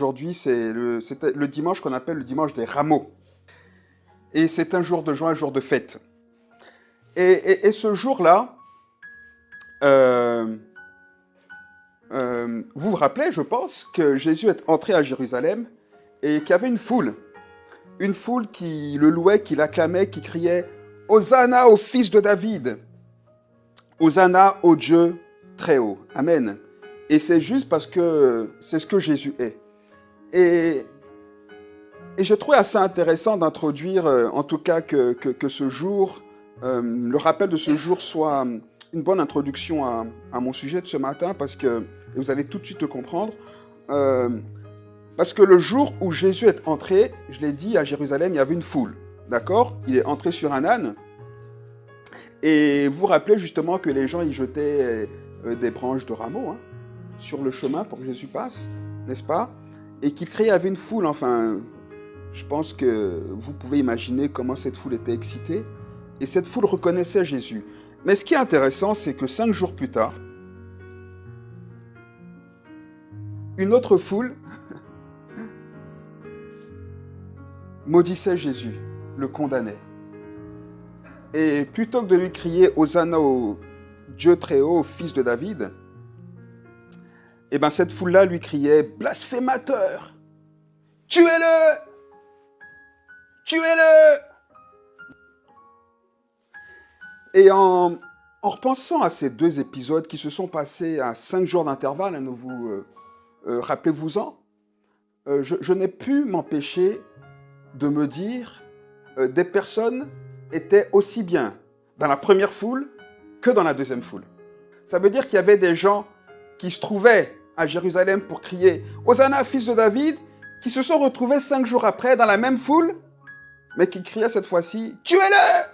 Aujourd'hui, c'était le dimanche qu'on appelle le dimanche des rameaux. Et c'est un jour de joie, un jour de fête. Et ce jour-là, vous vous rappelez, je pense, que Jésus est entré à Jérusalem et qu'il y avait une foule qui le louait, qui l'acclamait, qui criait « Hosanna au fils de David !» Hosanna au Dieu très haut. Amen. Et c'est juste parce que c'est ce que Jésus est. Et je trouvais assez intéressant d'introduire, en tout cas, que ce jour, le rappel de ce jour soit une bonne introduction à mon sujet de ce matin, parce que, et vous allez tout de suite le comprendre, parce que le jour où Jésus est entré, je l'ai dit, à Jérusalem, il y avait une foule, d'accord? Il est entré sur un âne, et vous vous rappelez justement que les gens y jetaient des branches de rameaux, sur le chemin pour que Jésus passe, n'est-ce pas? Et qu'il criait, il y avait une foule, enfin, je pense que vous pouvez imaginer comment cette foule était excitée, et cette foule reconnaissait Jésus. Mais ce qui est intéressant, c'est que 5 jours plus tard, une autre foule maudissait Jésus, le condamnait. Et plutôt que de lui crier « Hosanna au Dieu très haut, au fils de David », eh bien cette foule-là lui criait « Blasphémateur! Tuez-le! Tuez-le » Et en repensant à ces 2 épisodes qui se sont passés à 5 jours d'intervalle, rappelez-vous-en, je n'ai pu m'empêcher de me dire des personnes étaient aussi bien dans la première foule que dans la deuxième foule. Ça veut dire qu'il y avait des gens qui se trouvaient à Jérusalem pour crier « Hosanna, fils de David », qui se sont retrouvés 5 jours après dans la même foule, mais qui criaient cette fois-ci « Tuez-le!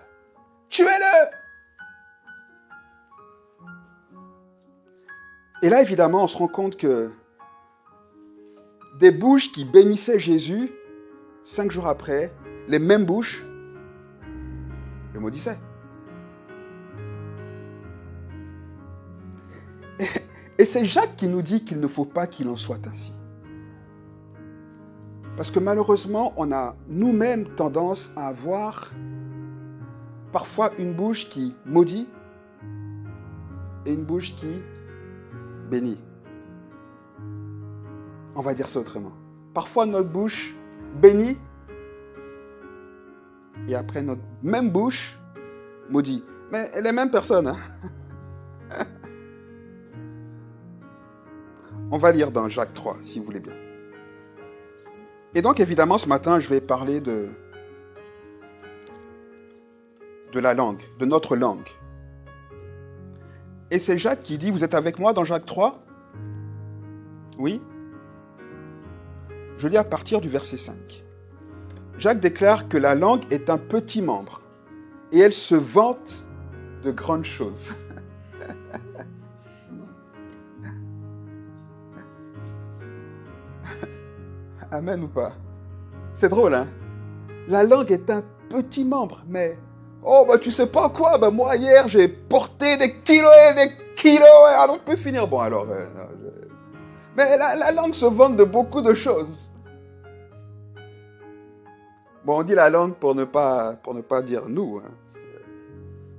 Tuez-le » Et là, évidemment, on se rend compte que des bouches qui bénissaient Jésus, 5 jours après, les mêmes bouches le maudissaient. Et c'est Jacques qui nous dit qu'il ne faut pas qu'il en soit ainsi. Parce que malheureusement, on a nous-mêmes tendance à avoir parfois une bouche qui maudit et une bouche qui bénit. On va dire ça autrement. Parfois, notre bouche bénit et après, notre même bouche maudit. Mais les mêmes personnes. On va lire dans Jacques 3, si vous voulez bien. Et donc, évidemment, ce matin, je vais parler de la langue, de notre langue. Et c'est Jacques qui dit, vous êtes avec moi dans Jacques 3 ? Oui ? Je lis à partir du verset 5. Jacques déclare que la langue est un petit membre et elle se vante de grandes choses. Amen ou pas? C'est drôle, hein? La langue est un petit membre, mais... Oh, bah tu sais pas quoi, bah moi hier j'ai porté des kilos et des kilos, alors on peut finir. Bon alors... Mais la langue se vante de beaucoup de choses. Bon, on dit la langue pour ne pas dire nous. Hein.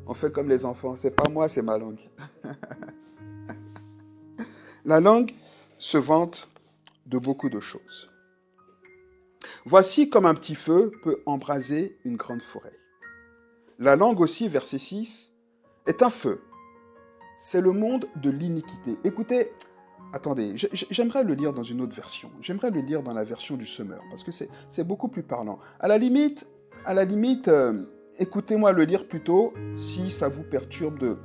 On fait comme les enfants, c'est pas moi, c'est ma langue. La langue se vante de beaucoup de choses. Voici comme un petit feu peut embraser une grande forêt. La langue aussi, verset 6, est un feu. C'est le monde de l'iniquité. Écoutez, attendez, j'aimerais le lire dans une autre version. J'aimerais le lire dans la version du Semeur, parce que c'est beaucoup plus parlant. À la limite, écoutez-moi le lire plutôt, si ça vous perturbe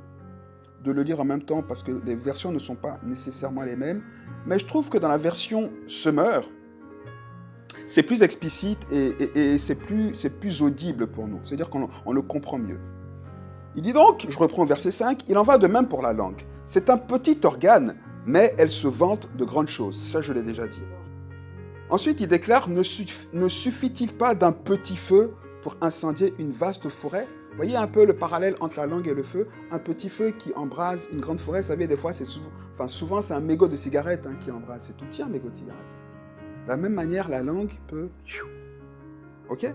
de le lire en même temps, parce que les versions ne sont pas nécessairement les mêmes. Mais je trouve que dans la version Semeur, c'est plus explicite et c'est plus audible pour nous. C'est-à-dire qu'on le comprend mieux. Il dit donc, je reprends verset 5, il en va de même pour la langue. C'est un petit organe, mais elle se vante de grandes choses. Ça, je l'ai déjà dit. Ensuite, il déclare, ne suffit-il pas d'un petit feu pour incendier une vaste forêt? Vous voyez un peu le parallèle entre la langue et le feu. Un petit feu qui embrase une grande forêt, vous savez, des fois, souvent c'est un mégot de cigarette qui embrase. C'est tout petit, un mégot de cigarette. De la même manière, la langue peut... Ok?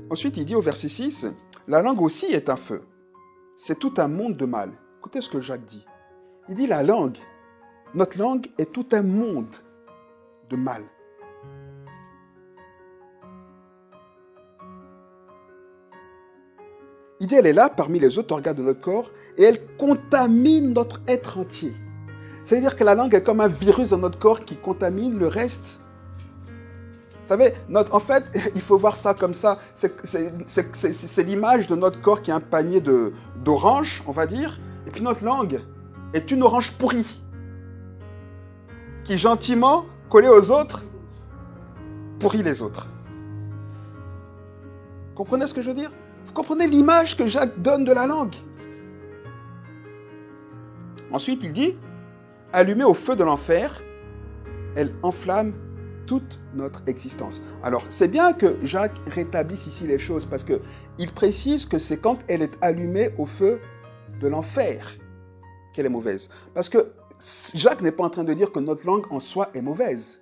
Ensuite, il dit au verset 6, la langue aussi est un feu. C'est tout un monde de mal. Écoutez ce que Jacques dit. Il dit la langue, notre langue est tout un monde de mal. Il dit elle est là parmi les autres organes de notre corps et elle contamine notre être entier. C'est-à-dire que la langue est comme un virus dans notre corps qui contamine le reste. Vous savez, en fait, il faut voir ça comme ça. C'est l'image de notre corps qui est un panier d'oranges, on va dire. Et puis notre langue est une orange pourrie. Qui gentiment, collée aux autres, pourrit les autres. Comprenez ce que je veux dire? Vous comprenez l'image que Jacques donne de la langue? Ensuite, il dit, allumée au feu de l'enfer, elle enflamme toute notre existence. Alors, c'est bien que Jacques rétablisse ici les choses, parce qu'il précise que c'est quand elle est allumée au feu de l'enfer qu'elle est mauvaise. Parce que Jacques n'est pas en train de dire que notre langue en soi est mauvaise.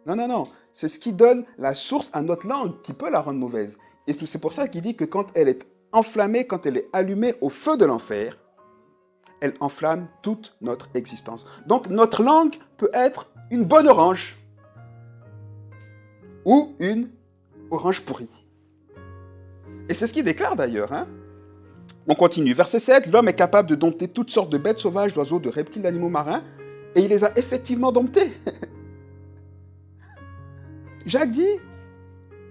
Non, non, non. C'est ce qui donne la source à notre langue qui peut la rendre mauvaise. Et c'est pour ça qu'il dit que quand elle est enflammée, quand elle est allumée au feu de l'enfer, elle enflamme toute notre existence. Donc notre langue peut être une bonne orange ou une orange pourrie. Et c'est ce qu'il déclare d'ailleurs. Hein. On continue. Verset 7, l'homme est capable de dompter toutes sortes de bêtes sauvages, d'oiseaux, de reptiles, d'animaux marins, et il les a effectivement domptés. Jacques dit,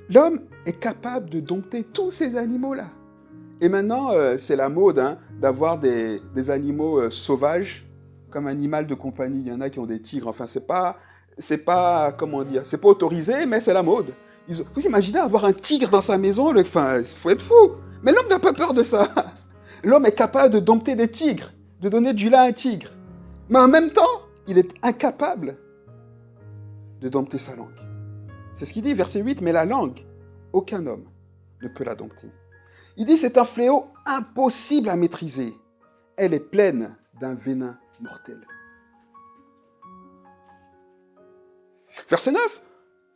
l'homme est capable de dompter tous ces animaux-là. Et maintenant, c'est la mode hein, d'avoir des animaux sauvages comme animal de compagnie. Il y en a qui ont des tigres. Enfin, c'est pas, comment dire, c'est pas autorisé, mais c'est la mode. Vous imaginez avoir un tigre dans sa maison? Enfin, il faut être fou. Mais l'homme n'a pas peur de ça. L'homme est capable de dompter des tigres, de donner du lait à un tigre. Mais en même temps, il est incapable de dompter sa langue. C'est ce qu'il dit, verset 8, mais la langue, aucun homme ne peut la dompter. Il dit, c'est un fléau impossible à maîtriser. Elle est pleine d'un venin mortel. Verset 9,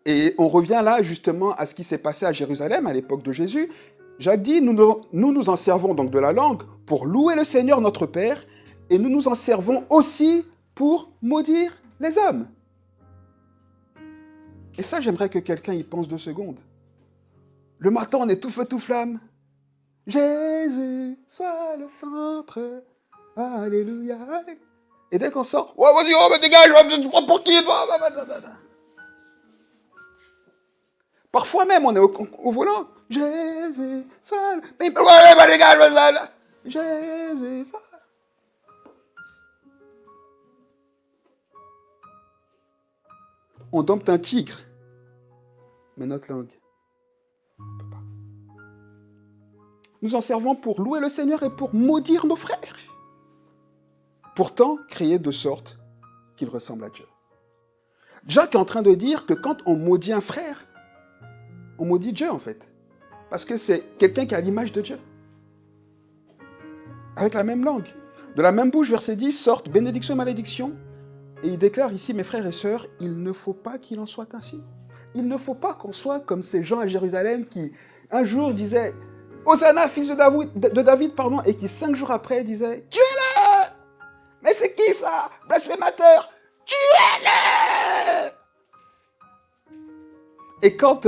et on revient là justement à ce qui s'est passé à Jérusalem à l'époque de Jésus. Jacques dit, nous nous en servons donc de la langue pour louer le Seigneur notre Père, et nous nous en servons aussi pour maudire les hommes. Et ça, j'aimerais que quelqu'un y pense 2 secondes. Le matin, on est tout feu, tout flamme. Jésus, sois le centre. Alléluia. Et dès qu'on sort, ouais, vas-y, oh, mais dégage, je prends pour qui? Parfois même, on est au volant. Jésus, sois le... Mais ouais, dégage, Jésus, sois... On dompte un tigre, mais notre langue ne peut pas. Nous en servons pour louer le Seigneur et pour maudire nos frères. Pourtant, créés de sorte qu'ils ressemblent à Dieu. Jacques est en train de dire que quand on maudit un frère, on maudit Dieu en fait. Parce que c'est quelqu'un qui a l'image de Dieu. Avec la même langue. De la même bouche, verset 10, sortent bénédiction et malédiction. Et il déclare ici, mes frères et sœurs, il ne faut pas qu'il en soit ainsi. Il ne faut pas qu'on soit comme ces gens à Jérusalem qui, un jour, disaient « Hosanna, fils de David, et qui, 5 jours après, disaient « Tuez-le !» Mais c'est qui ça? Blasphémateur! Tuez-le! Et quand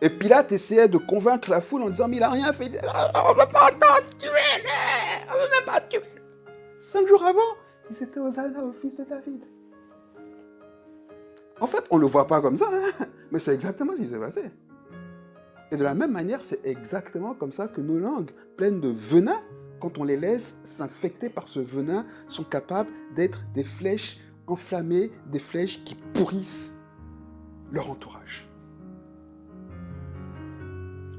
Pilate essayait de convaincre la foule en disant « Mais il n'a rien fait », il disait « On ne va pas entendre, tuez-le! On ne va pas tuer !» 5 jours avant, ils étaient Hosanna au fils de David. En fait, on ne le voit pas comme ça, hein, mais c'est exactement ce qui s'est passé. Et de la même manière, c'est exactement comme ça que nos langues, pleines de venin, quand on les laisse s'infecter par ce venin, sont capables d'être des flèches enflammées, des flèches qui pourrissent leur entourage.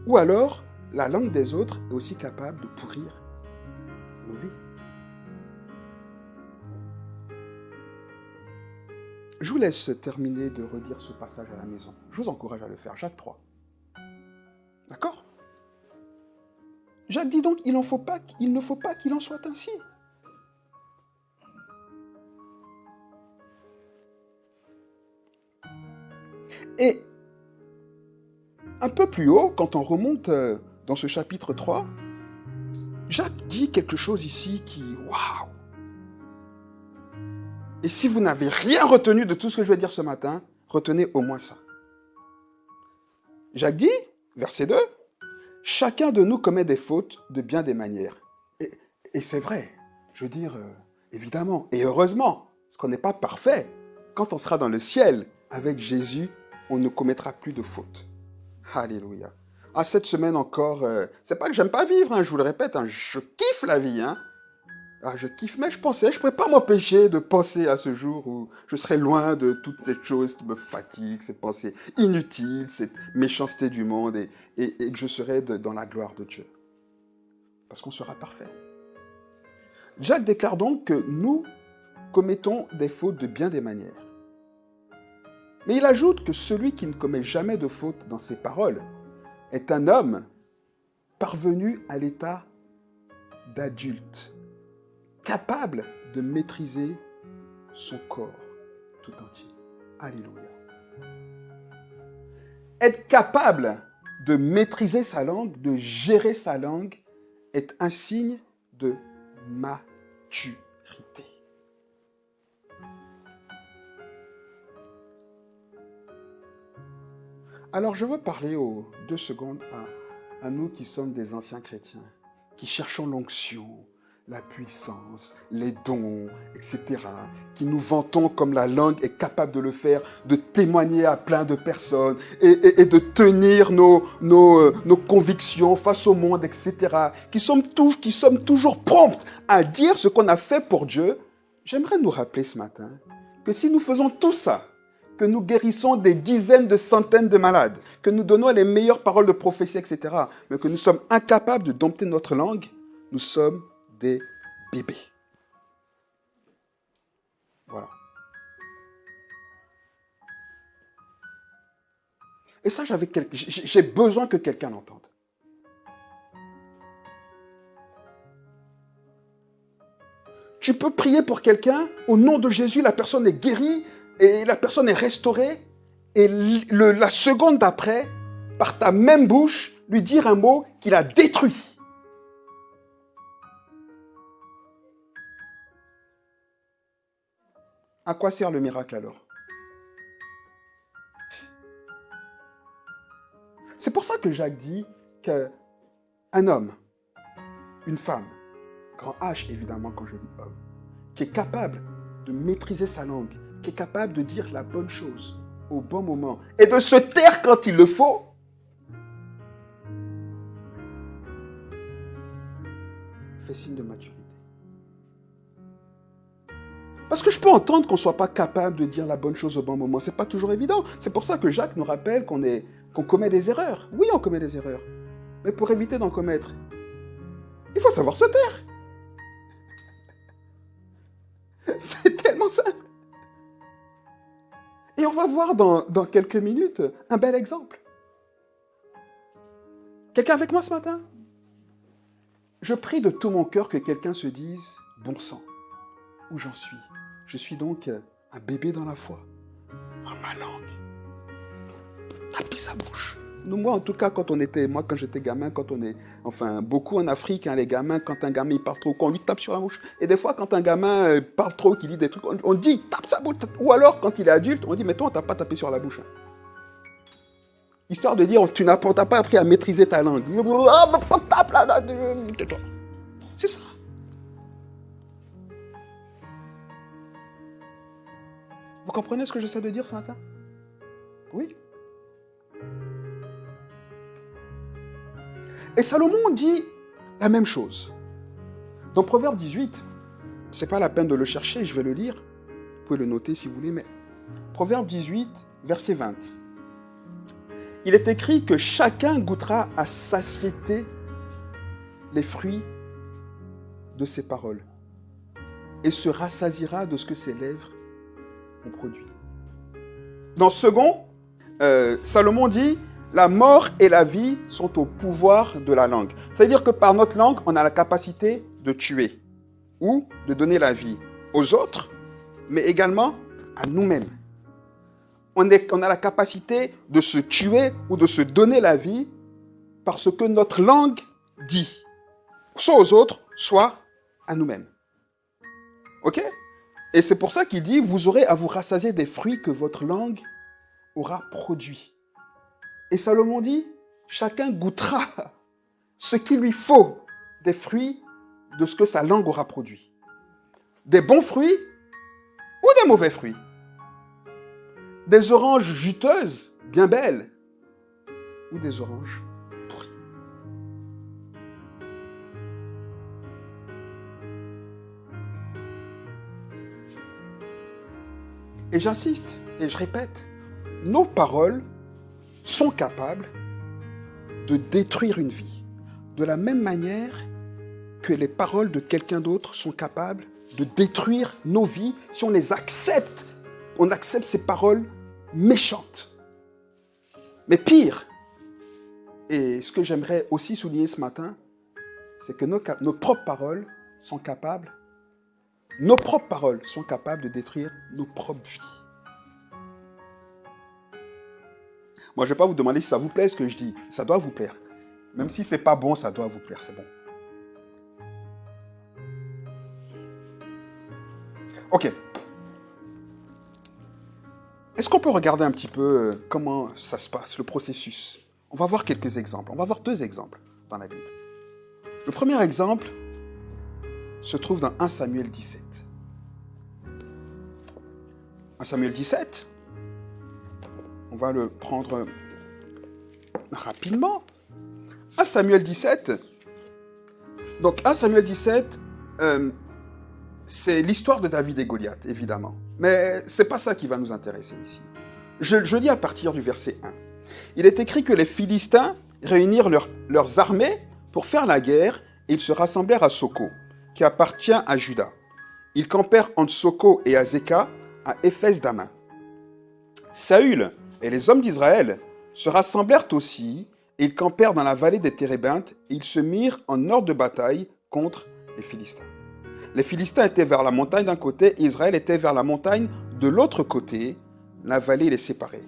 Ou alors, la langue des autres est aussi capable de pourrir nos vies. Je vous laisse terminer de relire ce passage à la maison. Je vous encourage à le faire. Jacques 3. D'accord? Jacques dit donc, il ne faut pas qu'il en soit ainsi. Et un peu plus haut, quand on remonte dans ce chapitre 3, Jacques dit quelque chose ici qui, waouh! Et si vous n'avez rien retenu de tout ce que je vais dire ce matin, retenez au moins ça. Jacques dit, verset 2, « Chacun de nous commet des fautes de bien des manières. » Et c'est vrai, je veux dire, évidemment, et heureusement, parce qu'on n'est pas parfait. Quand on sera dans le ciel avec Jésus, on ne commettra plus de fautes. Alléluia. Ah, cette semaine encore, c'est pas que j'aime pas vivre, hein, je vous le répète, hein, je kiffe la vie. Hein. Ah, je kiffe, mais je ne pouvais pas m'empêcher de penser à ce jour où je serai loin de toute cette chose qui me fatigue, cette pensée inutile, cette méchanceté du monde, et que je serai dans la gloire de Dieu. Parce qu'on sera parfait. Jacques déclare donc que nous commettons des fautes de bien des manières. Mais il ajoute que celui qui ne commet jamais de faute dans ses paroles est un homme parvenu à l'état d'adulte, capable de maîtriser son corps tout entier. Alléluia. Être capable de maîtriser sa langue, de gérer sa langue, est un signe de maturité. Alors je veux parler aux 2 secondes à nous qui sommes des anciens chrétiens, qui cherchons l'onction, la puissance, les dons, etc., qui nous vantons comme la langue est capable de le faire, de témoigner à plein de personnes et de tenir nos convictions face au monde, etc., qui sommes toujours promptes à dire ce qu'on a fait pour Dieu. J'aimerais nous rappeler ce matin que si nous faisons tout ça, que nous guérissons des dizaines de centaines de malades, que nous donnons les meilleures paroles de prophétie, etc., mais que nous sommes incapables de dompter notre langue, nous sommes des bébés. Voilà. Et ça, j'ai besoin que quelqu'un l'entende. Tu peux prier pour quelqu'un, au nom de Jésus, la personne est guérie, et la personne est restaurée, et la seconde d'après, par ta même bouche, lui dire un mot qu'il a détruit. À quoi sert le miracle alors? C'est pour ça que Jacques dit qu'un homme, une femme, grand H évidemment quand je dis homme, qui est capable de maîtriser sa langue, qui est capable de dire la bonne chose au bon moment et de se taire quand il le faut, fait signe de maturité. Parce que je peux entendre qu'on ne soit pas capable de dire la bonne chose au bon moment. Ce n'est pas toujours évident. C'est pour ça que Jacques nous rappelle qu'on commet des erreurs. Oui, on commet des erreurs. Mais pour éviter d'en commettre, il faut savoir se taire. C'est tellement simple. Et on va voir dans quelques minutes un bel exemple. Quelqu'un avec moi ce matin? Je prie de tout mon cœur que quelqu'un se dise « Bon sang, où j'en suis? Je suis donc un bébé dans la foi. En ma langue. » Tapis sa bouche. Moi, en tout cas, quand j'étais gamin, beaucoup en Afrique, hein, les gamins, quand un gamin il parle trop, on lui tape sur la bouche. Et des fois, quand un gamin parle trop, qu'il dit des trucs, on dit tape sa bouche. Ou alors, quand il est adulte, on dit mais toi, on t'a pas tapé sur la bouche. Hein. Histoire de dire, tu n'as pas appris à maîtriser ta langue. Tape là, tais-toi. C'est ça. Vous comprenez ce que j'essaie de dire ce matin? Oui. Et Salomon dit la même chose. Dans Proverbe 18, ce n'est pas la peine de le chercher, je vais le lire. Vous pouvez le noter si vous voulez, mais Proverbe 18, verset 20. Il est écrit que chacun goûtera à satiété les fruits de ses paroles et se rassasiera de ce que ses lèvres ont produit. Dans second, Salomon dit la mort et la vie sont au pouvoir de la langue. C'est-à-dire que par notre langue, on a la capacité de tuer ou de donner la vie aux autres, mais également à nous-mêmes. On a la capacité de se tuer ou de se donner la vie parce que notre langue dit, soit aux autres, soit à nous-mêmes. Ok? Et c'est pour ça qu'il dit, vous aurez à vous rassasier des fruits que votre langue aura produits. Et Salomon dit, chacun goûtera ce qu'il lui faut des fruits de ce que sa langue aura produit. Des bons fruits ou des mauvais fruits. Des oranges juteuses, bien belles, ou des oranges pourries. Et j'insiste, et je répète, nos paroles sont capables de détruire une vie. De la même manière que les paroles de quelqu'un d'autre sont capables de détruire nos vies si on les accepte. On accepte ces paroles méchantes. Mais pire, et ce que j'aimerais aussi souligner ce matin, c'est que nos propres paroles sont capables de détruire nos propres vies. Moi, je ne vais pas vous demander si ça vous plaît ce que je dis. Ça doit vous plaire. Même si ce n'est pas bon, ça doit vous plaire, c'est bon. Ok. Est-ce qu'on peut regarder un petit peu comment ça se passe, le processus? On va voir quelques exemples. On va voir 2 exemples dans la Bible. Le premier exemple se trouve dans 1 Samuel 17. 1 Samuel 17, on va le prendre rapidement. 1 Samuel 17, donc 1 Samuel 17, c'est l'histoire de David et Goliath, évidemment. Mais ce n'est pas ça qui va nous intéresser ici. Je lis à partir du verset 1. Il est écrit que les Philistins réunirent leurs armées pour faire la guerre et ils se rassemblèrent à Soko, qui appartient à Juda. Ils campèrent entre Soko et Azekah, à Éphès-Damin. Saül et les hommes d'Israël se rassemblèrent aussi et ils campèrent dans la vallée des Térébintes et ils se mirent en ordre de bataille contre les Philistins. Les Philistins étaient vers la montagne d'un côté et Israël était vers la montagne de l'autre côté. La vallée les séparait.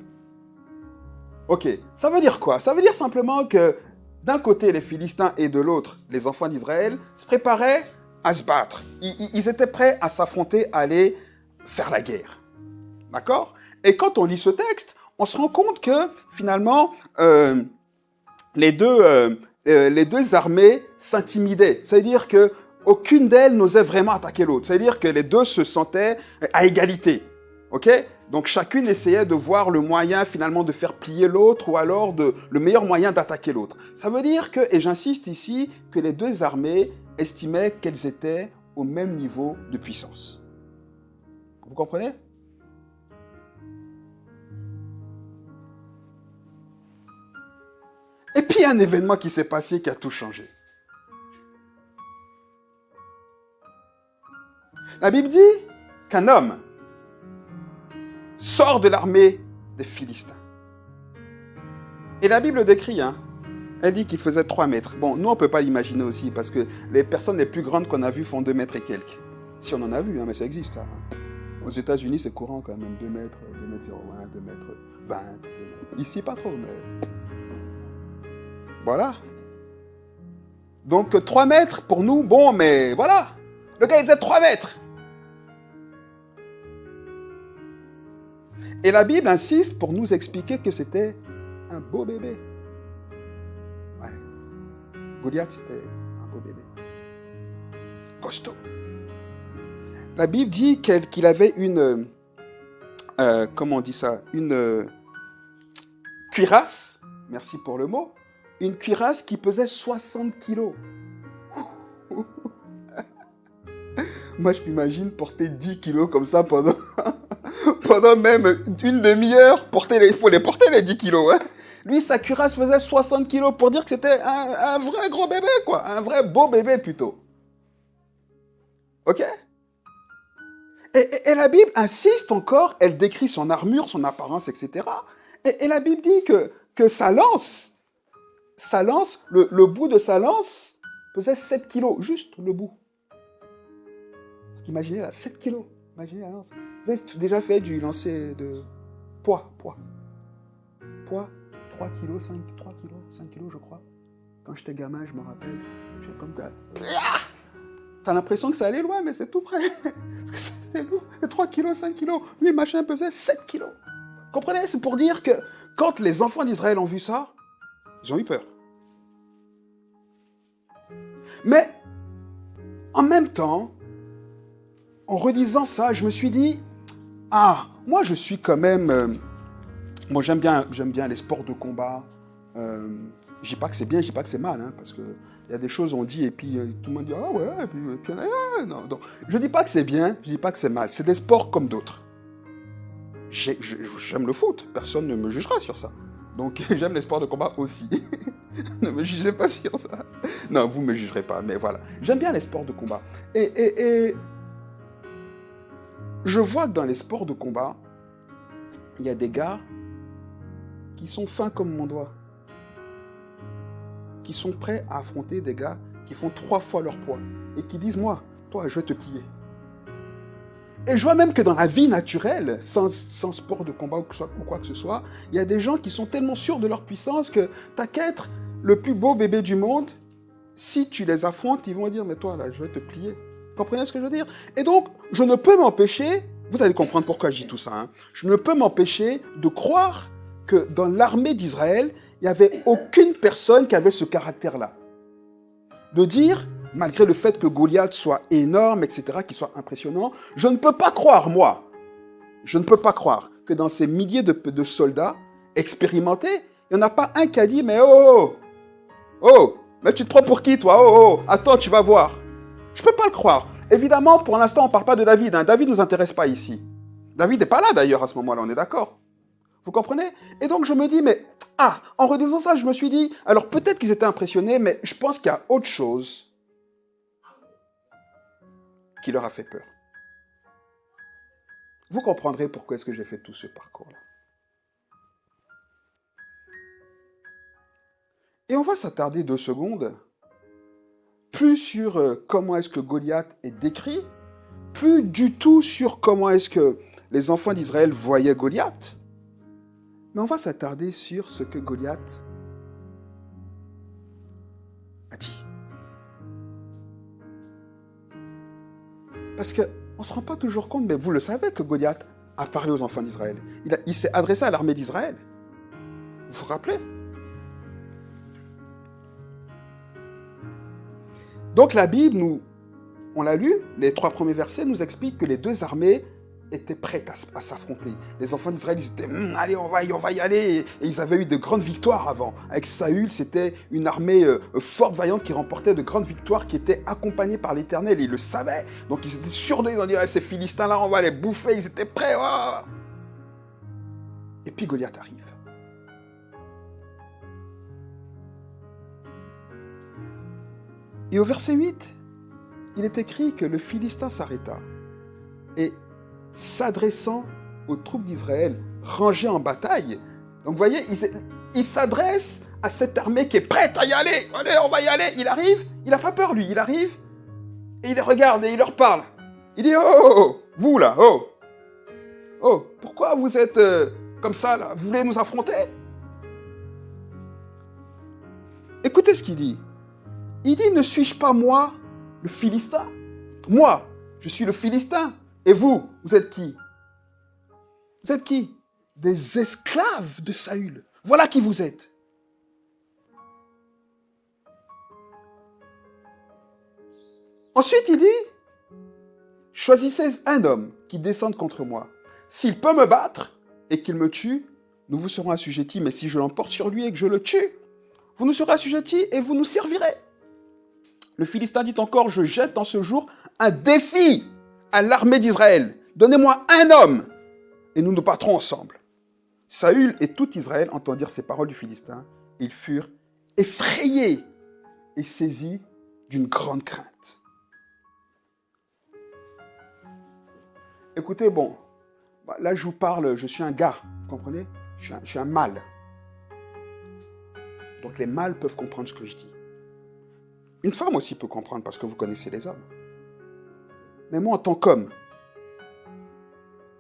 Ok, ça veut dire quoi? Ça veut dire simplement que d'un côté les Philistins et de l'autre les enfants d'Israël se préparaient à se battre. Ils étaient prêts à s'affronter, à aller faire la guerre. D'accord? Et quand on lit ce texte, on se rend compte que finalement les deux armées s'intimidaient. C'est-à-dire que aucune d'elles n'osait vraiment attaquer l'autre. C'est-à-dire que les deux se sentaient à égalité. Ok? Donc chacune essayait de voir le moyen finalement de faire plier l'autre ou alors le meilleur moyen d'attaquer l'autre. Ça veut dire que, et j'insiste ici, que les deux armées estimaient qu'elles étaient au même niveau de puissance. Vous comprenez? Et puis il y a un événement qui s'est passé qui a tout changé. La Bible dit qu'un homme sort de l'armée des Philistins. Et la Bible décrit, elle dit qu'il faisait 3 mètres. Bon, nous on ne peut pas l'imaginer aussi parce que les personnes les plus grandes qu'on a vues font 2 mètres et quelques. Si on en a vu, mais ça existe. Aux États-Unis, c'est courant quand même, 2 mètres, 2 mètres 01, 2 mètres 20. 2 mètres. Ici, pas trop, mais... Voilà. Donc 3 mètres pour nous, bon, mais voilà. Le gars, il faisait 3 mètres. Et la Bible insiste pour nous expliquer que c'était un beau bébé. Ouais. Goliath, c'était un beau bébé. Costaud. La Bible dit qu'il avait une... comment on dit ça? Une cuirasse. Merci pour le mot. Une cuirasse qui pesait 60 kilos. Moi, je m'imagine porter 10 kilos comme ça pendant même une demi-heure. Il faut les porter, les 10 kilos. Hein. Lui, sa cuirasse faisait 60 kilos pour dire que c'était un vrai gros bébé, quoi. Un vrai beau bébé, plutôt. Ok? Et la Bible insiste encore, elle décrit son armure, son apparence, etc. Et la Bible dit que sa lance, le bout de sa lance pesait 7 kilos, juste le bout. Imaginez là, 7 kilos. Imaginez la lance. Vous avez déjà fait du lancer de Poids, 3 kilos, 5 kilos, je crois. Quand j'étais gamin, je me rappelle, j'étais comme ça. T'as l'impression que ça allait loin, mais c'est tout près. Parce que c'est lourd. 3 kilos, 5 kilos. Lui, machin pesait 7 kilos. Comprenez? C'est pour dire que quand les enfants d'Israël ont vu ça, ils ont eu peur. Mais, en même temps, en relisant ça, je me suis dit, moi je suis quand même... moi j'aime bien les sports de combat. Je dis pas que c'est bien, je dis pas que c'est mal, hein, parce que il y a des choses on dit et puis tout le monde dit ah ouais, et puis non. Donc, je dis pas que c'est bien, je dis pas que c'est mal. C'est des sports comme d'autres. J'aime le foot, personne ne me jugera sur ça. Donc j'aime les sports de combat aussi. Ne me jugez pas sur ça. Non, vous me jugerez pas, mais voilà. J'aime bien les sports de combat. Et je vois que dans les sports de combat, il y a des gars qui sont fins comme mon doigt, qui sont prêts à affronter des gars qui font 3 fois leur poids et qui disent, moi, toi, je vais te plier. Et je vois même que dans la vie naturelle, sans sport de combat ou quoi que ce soit, il y a des gens qui sont tellement sûrs de leur puissance que t'as qu'à être le plus beau bébé du monde, si tu les affrontes, ils vont dire, mais toi, là, je vais te plier. Vous comprenez ce que je veux dire? Et donc, je ne peux m'empêcher, vous allez comprendre pourquoi je dis tout ça, hein, je ne peux m'empêcher de croire que dans l'armée d'Israël, il n'y avait aucune personne qui avait ce caractère-là. De dire, malgré le fait que Goliath soit énorme, etc., qu'il soit impressionnant, je ne peux pas croire, moi, je ne peux pas croire que dans ces milliers de soldats expérimentés, il n'y en a pas un qui a dit, mais mais tu te prends pour qui, toi? Attends, tu vas voir. Je ne peux pas le croire. Évidemment, pour l'instant, on ne parle pas de David. Hein. David ne nous intéresse pas ici. David n'est pas là, d'ailleurs, à ce moment-là, on est d'accord. Vous comprenez? Et donc, je me dis, mais, en redisant ça, je me suis dit, alors peut-être qu'ils étaient impressionnés, mais je pense qu'il y a autre chose qui leur a fait peur. Vous comprendrez pourquoi est-ce que j'ai fait tout ce parcours-là. Et on va s'attarder 2 secondes, plus sur comment est-ce que Goliath est décrit, plus du tout sur comment est-ce que les enfants d'Israël voyaient Goliath, mais on va s'attarder sur ce que Goliath a dit. Parce qu'on ne se rend pas toujours compte, mais vous le savez que Goliath a parlé aux enfants d'Israël. Il s'est adressé à l'armée d'Israël. Vous vous rappelez? Donc la Bible, on l'a lu, les 3 premiers versets nous expliquent que les 2 armées étaient prêtes à s'affronter. Les enfants d'Israël, ils étaient, allez, on va y aller. Et ils avaient eu de grandes victoires avant. Avec Saül, c'était une armée forte, vaillante, qui remportait de grandes victoires, qui était accompagnée par l'Éternel. Ils le savaient. Donc ils étaient sûrs d'eux, ils ont dit, ces Philistins-là, on va les bouffer. Ils étaient prêts. Et puis Goliath arrive. Et au verset 8, il est écrit que le Philistin s'arrêta et s'adressant aux troupes d'Israël rangées en bataille. Donc vous voyez, il s'adresse à cette armée qui est prête à y aller. Allez, on va y aller. Il arrive, il n'a pas peur lui, il arrive et il les regarde et il leur parle. Il dit, vous là, pourquoi vous êtes comme ça là? Vous voulez nous affronter? Écoutez ce qu'il dit. Il dit, ne suis-je pas moi, le Philistin? Moi, je suis le Philistin. Et vous, vous êtes qui? Vous êtes qui? Des esclaves de Saül. Voilà qui vous êtes. Ensuite, il dit, choisissez un homme qui descende contre moi. S'il peut me battre et qu'il me tue, nous vous serons assujettis. Mais si je l'emporte sur lui et que je le tue, vous nous serez assujettis et vous nous servirez. Le Philistin dit encore, je jette en ce jour un défi à l'armée d'Israël. Donnez-moi un homme et nous nous battrons ensemble. Saül et tout Israël entendirent ces paroles du Philistin. Ils furent effrayés et saisis d'une grande crainte. Écoutez, là je vous parle, je suis un gars, vous comprenez? Je suis un mâle. Donc les mâles peuvent comprendre ce que je dis. Une femme aussi peut comprendre parce que vous connaissez les hommes. Mais moi, en tant qu'homme,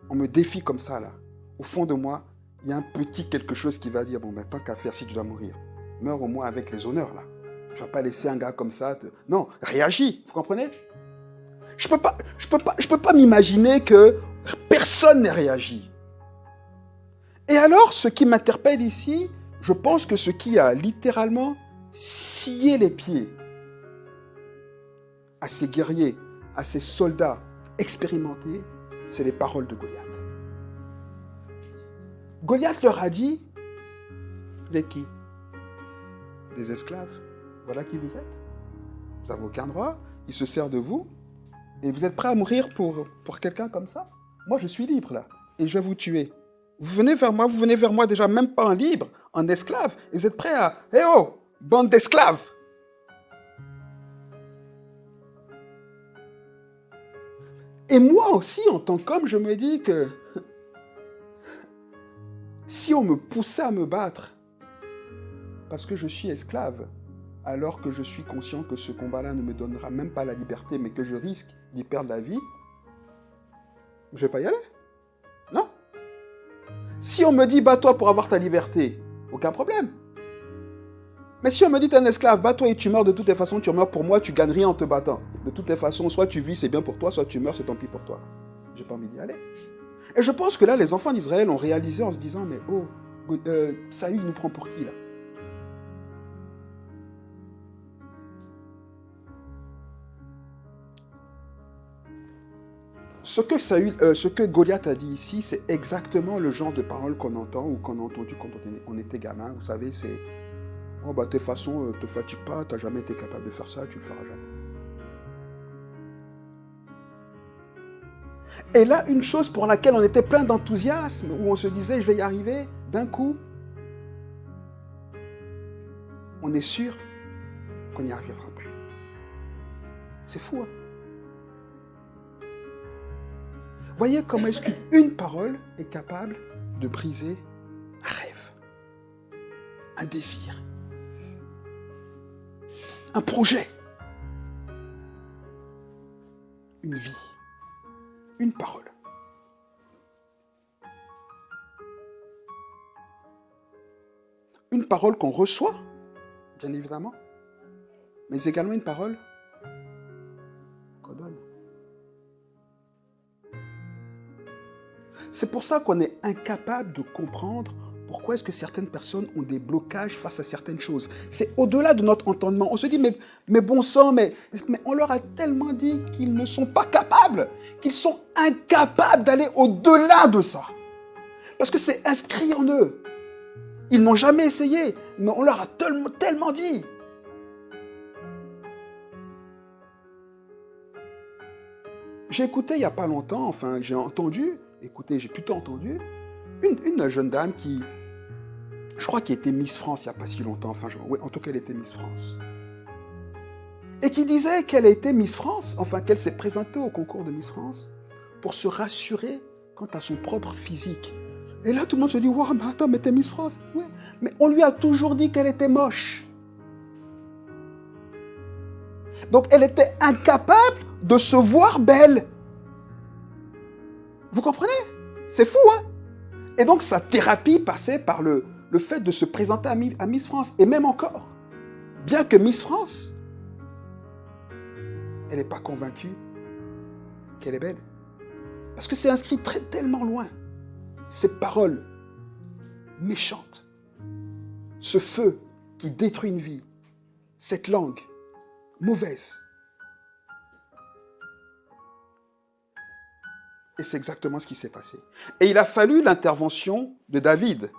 on me défie comme ça, là. Au fond de moi, il y a un petit quelque chose qui va dire, bon, tant qu'à faire, si tu dois mourir, meurs au moins avec les honneurs, là. Tu vas pas laisser un gars comme ça. Non, réagis, vous comprenez? Je peux pas m'imaginer que personne n'ait réagi. Et alors, ce qui m'interpelle ici, je pense que ce qui a littéralement scié les pieds à ces guerriers, à ces soldats expérimentés, c'est les paroles de Goliath. Goliath leur a dit, vous êtes qui? Des esclaves. Voilà qui vous êtes. Vous n'avez aucun droit. Il se sert de vous. Et vous êtes prêts à mourir pour quelqu'un comme ça? Moi, je suis libre, là. Et je vais vous tuer. Vous venez vers moi déjà, même pas en libre, en esclave. Et vous êtes prêts à... Eh oh, bande d'esclaves! Et moi aussi, en tant qu'homme, je me dis que si on me poussait à me battre parce que je suis esclave, alors que je suis conscient que ce combat-là ne me donnera même pas la liberté, mais que je risque d'y perdre la vie, je vais pas y aller. Non. Si on me dit, bats-toi pour avoir ta liberté, aucun problème. Mais si on me dit, t'es un esclave, bats-toi et tu meurs de toutes les façons, tu meurs pour moi, tu gagnes rien en te battant. De toutes les façons, soit tu vis, c'est bien pour toi, soit tu meurs, c'est tant pis pour toi. J'ai pas envie d'y aller. Et je pense que là, les enfants d'Israël ont réalisé en se disant, mais oh, Saül nous prend pour qui là? Ce que Goliath a dit ici, c'est exactement le genre de paroles qu'on entend ou qu'on a entendu quand on était gamin. Vous savez, c'est « Oh, bah, de toute façon, te fatigue pas, tu n'as jamais été capable de faire ça, tu le feras jamais. » Et là, une chose pour laquelle on était plein d'enthousiasme, où on se disait « Je vais y arriver », d'un coup, on est sûr qu'on n'y arrivera plus. C'est fou, hein? Voyez comment est-ce qu'une parole est capable de briser un rêve, un désir, un projet, une vie, une parole. Une parole qu'on reçoit, bien évidemment, mais également une parole qu'on donne. C'est pour ça qu'on est incapable de comprendre pourquoi est-ce que certaines personnes ont des blocages face à certaines choses. C'est au-delà de notre entendement. On se dit, mais bon sang, mais on leur a tellement dit qu'ils ne sont pas capables, qu'ils sont incapables d'aller au-delà de ça. Parce que c'est inscrit en eux. Ils n'ont jamais essayé, mais on leur a tellement dit. J'ai écouté il n'y a pas longtemps, j'ai plutôt entendu, une jeune dame qui, je crois qu'elle était Miss France il n'y a pas si longtemps, en tout cas elle était Miss France. Et qui disait qu'elle a été Miss France, qu'elle s'est présentée au concours de Miss France pour se rassurer quant à son propre physique. Et là tout le monde se dit, wow, mais attends, mais t'es Miss France? Ouais. Mais on lui a toujours dit qu'elle était moche. Donc elle était incapable de se voir belle. Vous comprenez? C'est fou, hein? Et donc sa thérapie passait par le fait de se présenter à Miss France. Et même encore, bien que Miss France, elle n'est pas convaincue qu'elle est belle. Parce que c'est inscrit tellement loin. Ces paroles méchantes, ce feu qui détruit une vie, cette langue mauvaise. Et c'est exactement ce qui s'est passé. Et il a fallu l'intervention de David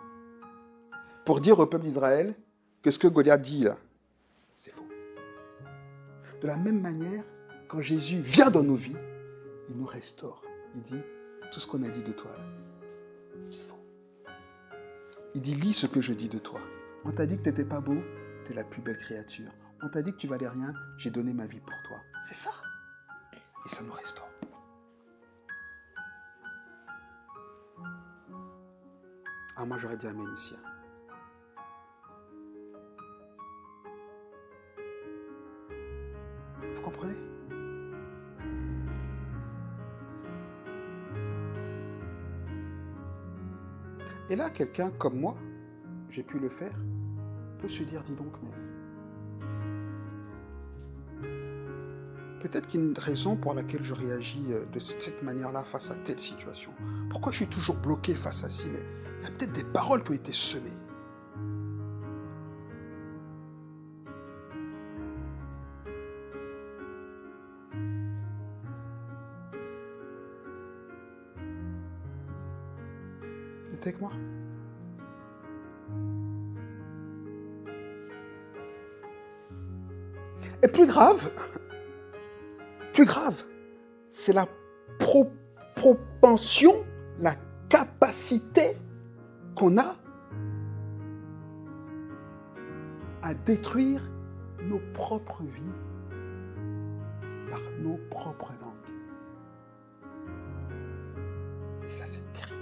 pour dire au peuple d'Israël que ce que Goliath dit là, c'est faux. De la même manière, quand Jésus vient dans nos vies, il nous restaure. Il dit, tout ce qu'on a dit de toi là, c'est faux. Il dit, lis ce que je dis de toi. On t'a dit que tu n'étais pas beau, tu es la plus belle créature. On t'a dit que tu valais rien, j'ai donné ma vie pour toi. C'est ça. Et ça nous restaure. Ah, moi j'aurais dit amen ici. Vous comprenez? Et là, quelqu'un comme moi, j'ai pu le faire, peut se dire, dis donc, mais peut-être qu'il y a une raison pour laquelle je réagis de cette manière-là face à telle situation. Pourquoi je suis toujours bloqué face à ci? Mais il y a peut-être des paroles qui ont été semées. Vous êtes avec moi? Et plus grave, c'est la propension, la capacité qu'on a à détruire nos propres vies par nos propres langues. Et ça, c'est terrible.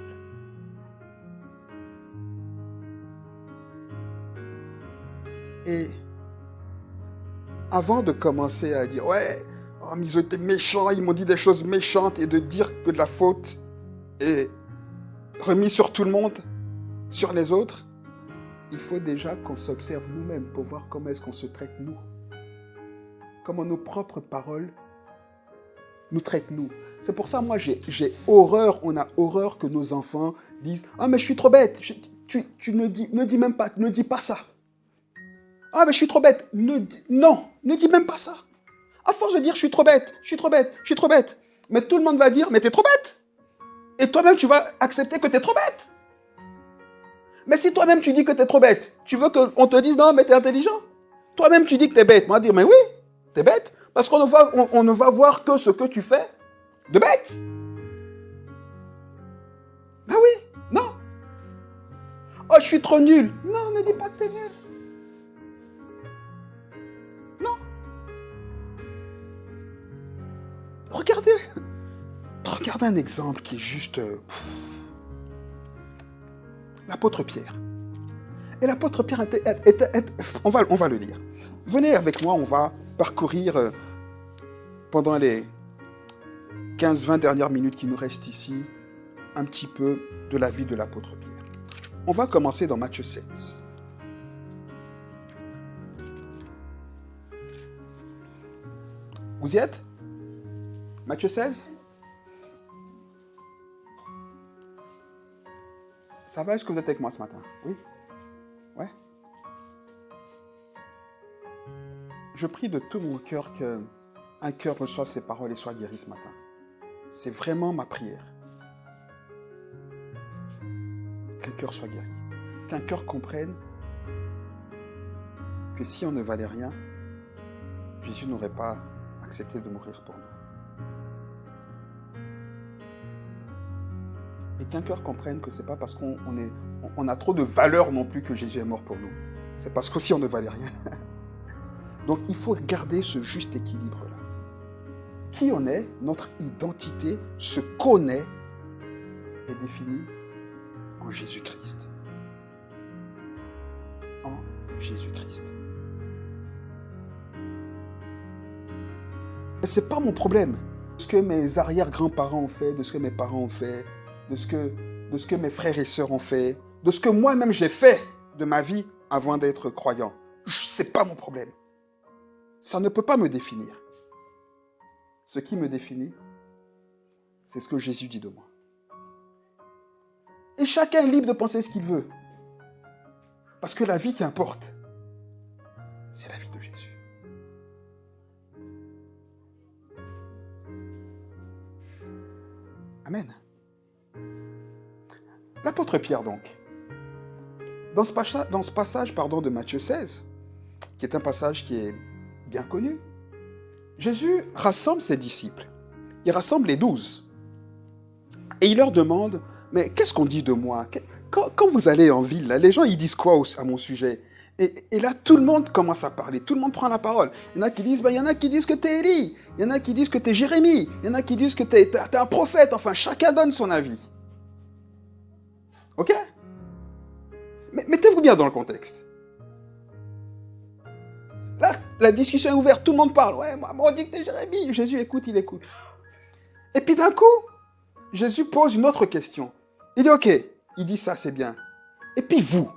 Et avant de commencer à dire « Ouais, oh, mais ils ont été méchants, ils m'ont dit des choses méchantes » et de dire que la faute est remise sur tout le monde, sur les autres, il faut déjà qu'on s'observe nous-mêmes pour voir comment est-ce qu'on se traite nous. Comment nos propres paroles nous traitent nous. C'est pour ça, moi, j'ai horreur, on a horreur que nos enfants disent « Ah, mais je suis trop bête, tu ne dis même pas, ne dis pas ça. » Ah, mais je suis trop bête. Non, ne dis même pas ça. À force de dire, je suis trop bête. Mais tout le monde va dire, mais t'es trop bête. Et toi-même, tu vas accepter que t'es trop bête. Mais si toi-même, tu dis que t'es trop bête, tu veux qu'on te dise, non, mais t'es intelligent. Toi-même, tu dis que t'es bête. Moi, dire, mais oui, t'es bête. Parce qu'on ne va voir que ce que tu fais de bête. Ben oui, non. Oh, je suis trop nul. Non, ne dis pas que t'es nul. Non. Regardez un exemple qui est juste... l'apôtre Pierre. Et l'apôtre Pierre on va le lire. Venez avec moi, on va parcourir pendant les 15-20 dernières minutes qui nous restent ici, un petit peu de la vie de l'apôtre Pierre. On va commencer dans Matthieu 16. Vous y êtes? Matthieu 16? Ça va? Est-ce que vous êtes avec moi ce matin? Oui? Ouais? Je prie de tout mon cœur qu'un cœur reçoive ces paroles et soit guéri ce matin. C'est vraiment ma prière. Qu'un cœur soit guéri. Qu'un cœur comprenne que si on ne valait rien, Jésus n'aurait pas accepté de mourir pour nous. Et qu'un cœur comprenne que c'est pas parce qu'on a trop de valeur non plus que Jésus est mort pour nous. C'est parce qu'aussi on ne valait rien. Donc il faut garder ce juste équilibre-là. Qui on est, notre identité, ce qu'on est définie en Jésus-Christ. En Jésus-Christ. Et c'est pas mon problème. De ce que mes arrière-grands-parents ont fait, de ce que mes parents ont fait, de ce que mes frères et sœurs ont fait, de ce que moi-même j'ai fait de ma vie avant d'être croyant. C'est pas mon problème. Ça ne peut pas me définir. Ce qui me définit, c'est ce que Jésus dit de moi. Et chacun est libre de penser ce qu'il veut. Parce que la vie qui importe, c'est la vie de Jésus. Amen. L'apôtre Pierre, donc, dans ce passage de Matthieu 16, qui est un passage qui est bien connu, Jésus rassemble ses disciples. Il rassemble les 12. Et il leur demande, mais qu'est-ce qu'on dit de moi? Quand vous allez en ville, là, les gens, ils disent quoi à mon sujet? Et là, tout le monde commence à parler, tout le monde prend la parole. Il y en a qui disent, il y en a qui disent que t'es Élie, il y en a qui disent que t'es Jérémie, il y en a qui disent que t'es un prophète, enfin, chacun donne son avis. Ok? Mais mettez-vous bien dans le contexte. Là, la discussion est ouverte, tout le monde parle. Ouais, moi, on dit que t'es Jérémie. Jésus écoute, il écoute. Et puis d'un coup, Jésus pose une autre question. Il dit, ok, il dit ça, c'est bien. Et puis vous,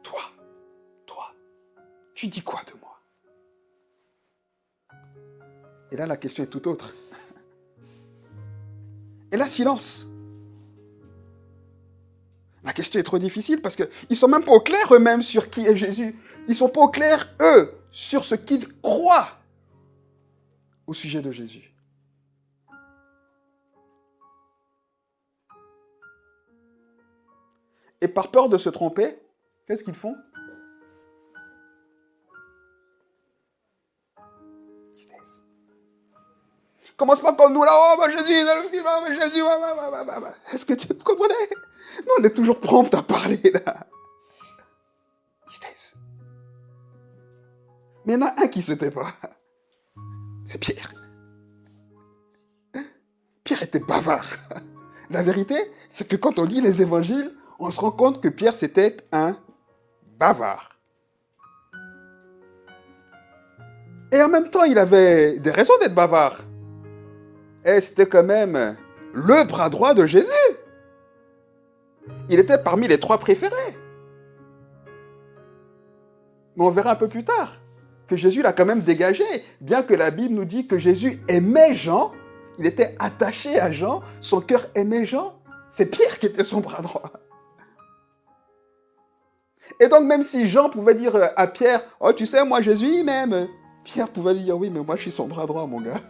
toi, tu dis quoi de moi? Et là, la question est tout autre. Et là, silence. La question est trop difficile parce qu'ils ne sont même pas au clair eux-mêmes sur qui est Jésus. Ils ne sont pas au clair, eux, sur ce qu'ils croient au sujet de Jésus. Et par peur de se tromper, qu'est-ce qu'ils font? Ils se taisent. Commence pas comme nous là, oh bah Jésus, dans le film, oh bah Jésus, Est-ce que tu comprenez? Nous, on est toujours prompt à parler là. Ils se taisent. Mais il y en a un qui ne se tait pas. C'est Pierre. Pierre était bavard. La vérité, c'est que quand on lit les évangiles, on se rend compte que Pierre, c'était un bavard. Et en même temps, il avait des raisons d'être bavard. Et c'était quand même le bras droit de Jésus. Il était parmi les 3 préférés. Mais on verra un peu plus tard que Jésus l'a quand même dégagé. Bien que la Bible nous dit que Jésus aimait Jean, il était attaché à Jean, son cœur aimait Jean. C'est Pierre qui était son bras droit. Et donc même si Jean pouvait dire à Pierre, « Oh, tu sais, moi Jésus, il m'aime », Pierre pouvait lui dire, « Oui, mais moi je suis son bras droit, mon gars. »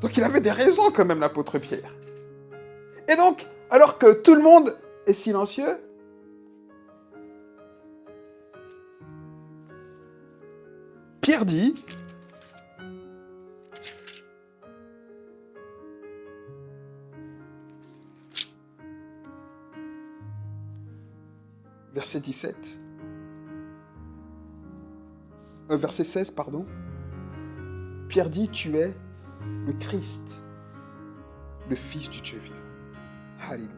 Donc il avait des raisons quand même, l'apôtre Pierre. Et donc, alors que tout le monde est silencieux, Pierre dit, verset 17, verset 16, pardon, Pierre dit, tu es le Christ, le Fils du Dieu vivant. Alléluia.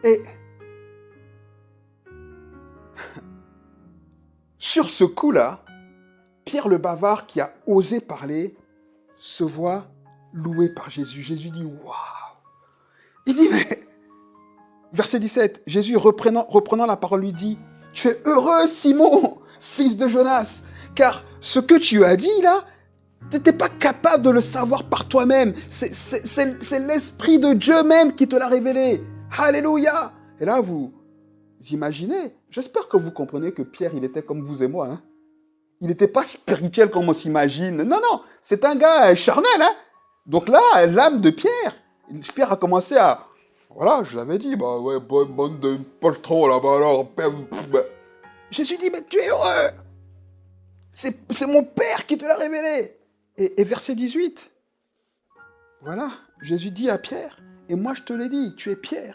Et sur ce coup-là, Pierre le bavard qui a osé parler se voit loué par Jésus. Jésus dit, waouh! Il dit, mais, verset 17, Jésus reprenant la parole lui dit, tu es heureux, Simon, fils de Jonas, car ce que tu as dit là, tu n'étais pas capable de le savoir par toi-même. C'est l'Esprit de Dieu même qui te l'a révélé. Alléluia! Et là, vous imaginez, j'espère que vous comprenez que Pierre, il était comme vous et moi. Hein? Il n'était pas spirituel comme on s'imagine. Non, non, c'est un gars charnel. Hein? Donc là, l'âme de Pierre a commencé à... Voilà, je l'avais dit, bah ouais, bande de poltrons là-bas, alors... Jésus dit, mais tu es heureux! C'est mon Père qui te l'a révélé. Et verset 18, voilà, Jésus dit à Pierre, et moi je te l'ai dit, tu es Pierre,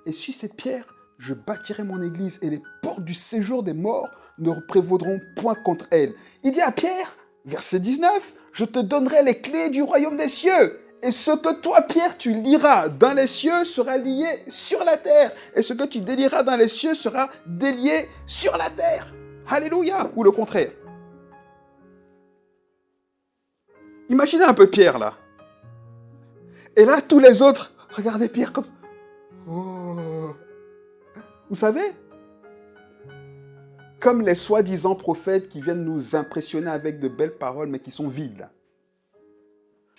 et sur cette pierre, je bâtirai mon église, et les portes du séjour des morts ne prévaudront point contre elle. Il dit à Pierre, verset 19, je te donnerai les clés du royaume des cieux, et ce que toi, Pierre, tu liras dans les cieux sera lié sur la terre, et ce que tu délieras dans les cieux sera délié sur la terre. Alléluia, ou le contraire. Imaginez un peu Pierre, là. Et là, tous les autres, regardez Pierre comme ça. Oh. Vous savez, comme les soi-disant prophètes qui viennent nous impressionner avec de belles paroles, mais qui sont vides.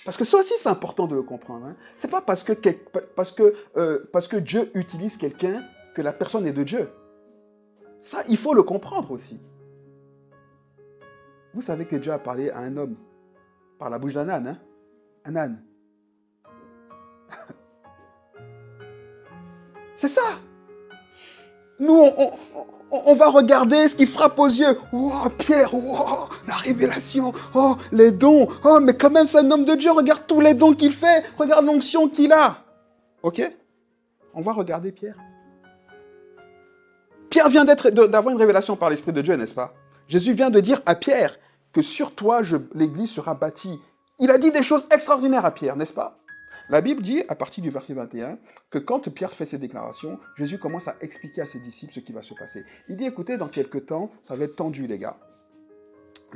Parce que ça aussi, c'est important de le comprendre. Hein. C'est pas parce que Dieu utilise quelqu'un que la personne est de Dieu. Ça, il faut le comprendre aussi. Vous savez que Dieu a parlé à un homme par la bouche d'un âne, hein? Un âne. C'est ça. Nous, on va regarder ce qui frappe aux yeux. Oh, Pierre, oh, la révélation, oh, les dons. Oh, mais quand même, c'est un homme de Dieu. Regarde tous les dons qu'il fait. Regarde l'onction qu'il a. Ok? On va regarder Pierre. Pierre vient d'avoir une révélation par l'Esprit de Dieu, n'est-ce pas? Jésus vient de dire à Pierre que sur toi, l'Église sera bâtie. Il a dit des choses extraordinaires à Pierre, n'est-ce pas? La Bible dit, à partir du verset 21, que quand Pierre fait ces déclarations, Jésus commence à expliquer à ses disciples ce qui va se passer. Il dit, écoutez, dans quelques temps, ça va être tendu, les gars.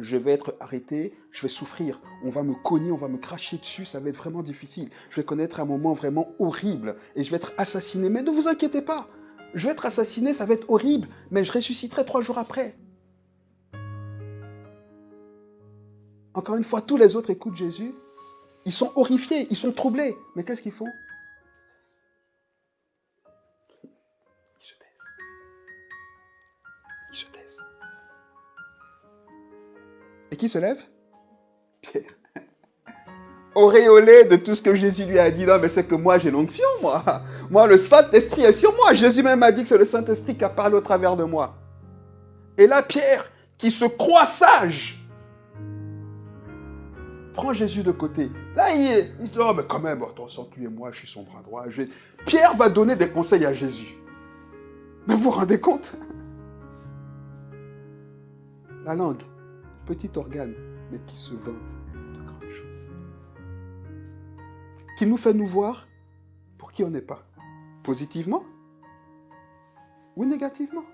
je vais être arrêté, je vais souffrir. On va me cogner, on va me cracher dessus, ça va être vraiment difficile. Je vais connaître un moment vraiment horrible et je vais être assassiné. Mais ne vous inquiétez pas, je vais être assassiné, ça va être horrible, mais je ressusciterai 3 jours après. Encore une fois, tous les autres écoutent Jésus. Ils sont horrifiés, ils sont troublés. Mais qu'est-ce qu'ils font? Ils se taisent. Ils se taisent. Et qui se lève? Pierre. Auréolé de tout ce que Jésus lui a dit. Non, mais c'est que moi, j'ai l'onction, moi. Moi, le Saint-Esprit est sur moi. Jésus même a dit que c'est le Saint-Esprit qui a parlé au travers de moi. Et là, Pierre, qui se croit sage, prend Jésus de côté. Là, il dit, oh, mais quand même, attention, tu et moi, je suis son bras droit. Pierre va donner des conseils à Jésus. Mais vous vous rendez compte? La langue, petit organe, mais qui se vante de grandes choses. Qui nous fait nous voir pour qui on n'est pas. Positivement ou négativement.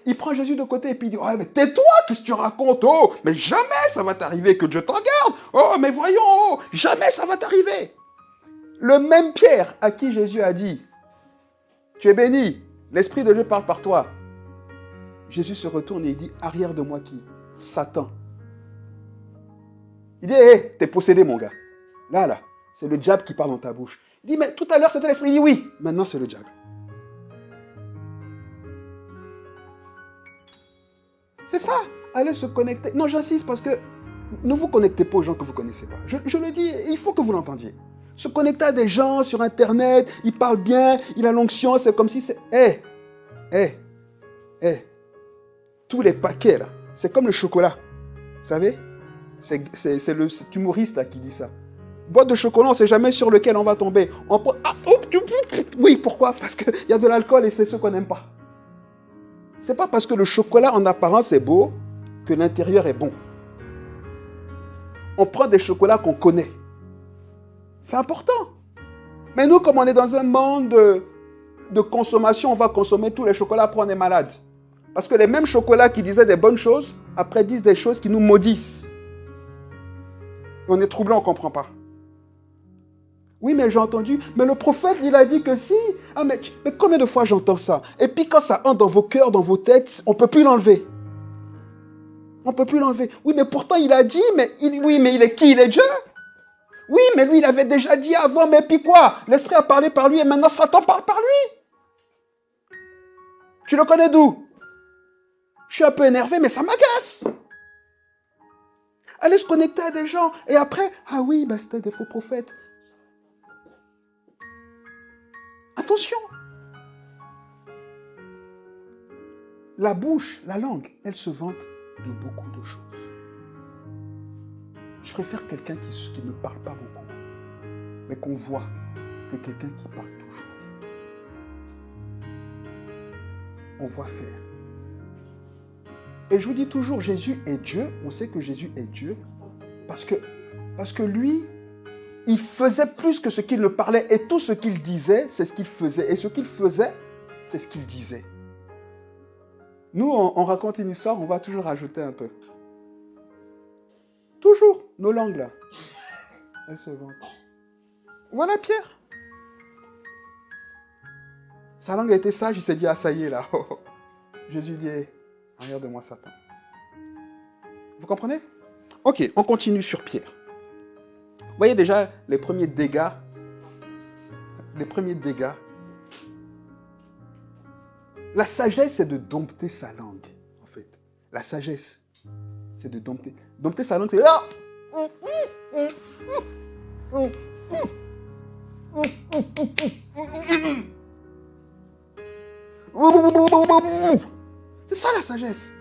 Il prend Jésus de côté et puis il dit, oh, mais tais-toi, qu'est-ce que tu racontes? Oh, mais jamais ça va t'arriver que Dieu te regarde. Oh, mais voyons, oh, jamais ça va t'arriver. Le même Pierre à qui Jésus a dit, tu es béni, l'Esprit de Dieu parle par toi. Jésus se retourne et il dit, arrière de moi qui? Satan. Il dit, hé, t'es possédé mon gars. Là, c'est le diable qui parle dans ta bouche. Il dit, mais tout à l'heure c'était l'Esprit. Il dit, oui, maintenant c'est le diable. C'est ça, allez se connecter. Non, j'insiste parce que ne vous connectez pas aux gens que vous ne connaissez pas. Je le dis, il faut que vous l'entendiez. Se connecter à des gens sur Internet, ils parlent bien, il a l'onction, c'est comme si c'est... Tous les paquets, là, c'est comme le chocolat. Vous savez? C'est le humoriste là, qui dit ça. Boîte de chocolat, on ne sait jamais sur lequel on va tomber. Oui, pourquoi? Parce qu'il y a de l'alcool et c'est ce qu'on n'aime pas. C'est pas parce que le chocolat en apparence est beau que l'intérieur est bon. On prend des chocolats qu'on connaît. C'est important. Mais nous, comme on est dans un monde de consommation, on va consommer tous les chocolats, après on est malade. Parce que les mêmes chocolats qui disaient des bonnes choses, après disent des choses qui nous maudissent. On est troublé, on ne comprend pas. Oui, mais j'ai entendu, mais le prophète, il a dit que si. Ah, mais combien de fois j'entends ça? Et puis quand ça entre dans vos cœurs, dans vos têtes, on ne peut plus l'enlever. On ne peut plus l'enlever. Oui, mais pourtant il a dit, oui, mais il est qui? Il est Dieu? Oui, mais lui, il avait déjà dit avant, mais puis quoi? L'Esprit a parlé par lui et maintenant Satan parle par lui. Tu le connais d'où? Je suis un peu énervé, mais ça m'agace. Allez se connecter à des gens. Et après, ah oui, c'était des faux prophètes. Attention. La bouche, la langue, elle se vante de beaucoup de choses. Je préfère quelqu'un qui ne parle pas beaucoup, mais qu'on voit, que quelqu'un qui parle toujours. On voit faire. Et je vous dis toujours, Jésus est Dieu. On sait que Jésus est Dieu parce que lui, il faisait plus que ce qu'il ne parlait. Et tout ce qu'il disait, c'est ce qu'il faisait. Et ce qu'il faisait, c'est ce qu'il disait. Nous, on raconte une histoire, on va toujours rajouter un peu. Toujours, nos langues là. Elles se vantent. Voilà Pierre. Sa langue a été sage, il s'est dit, ah ça y est là. Jésus dit, arrière de moi Satan. Vous comprenez? Ok, on continue sur Pierre. Vous voyez déjà les premiers dégâts. La sagesse, c'est de dompter sa langue, en fait. La sagesse, c'est de dompter. Dompter sa langue, c'est... C'est ça la sagesse.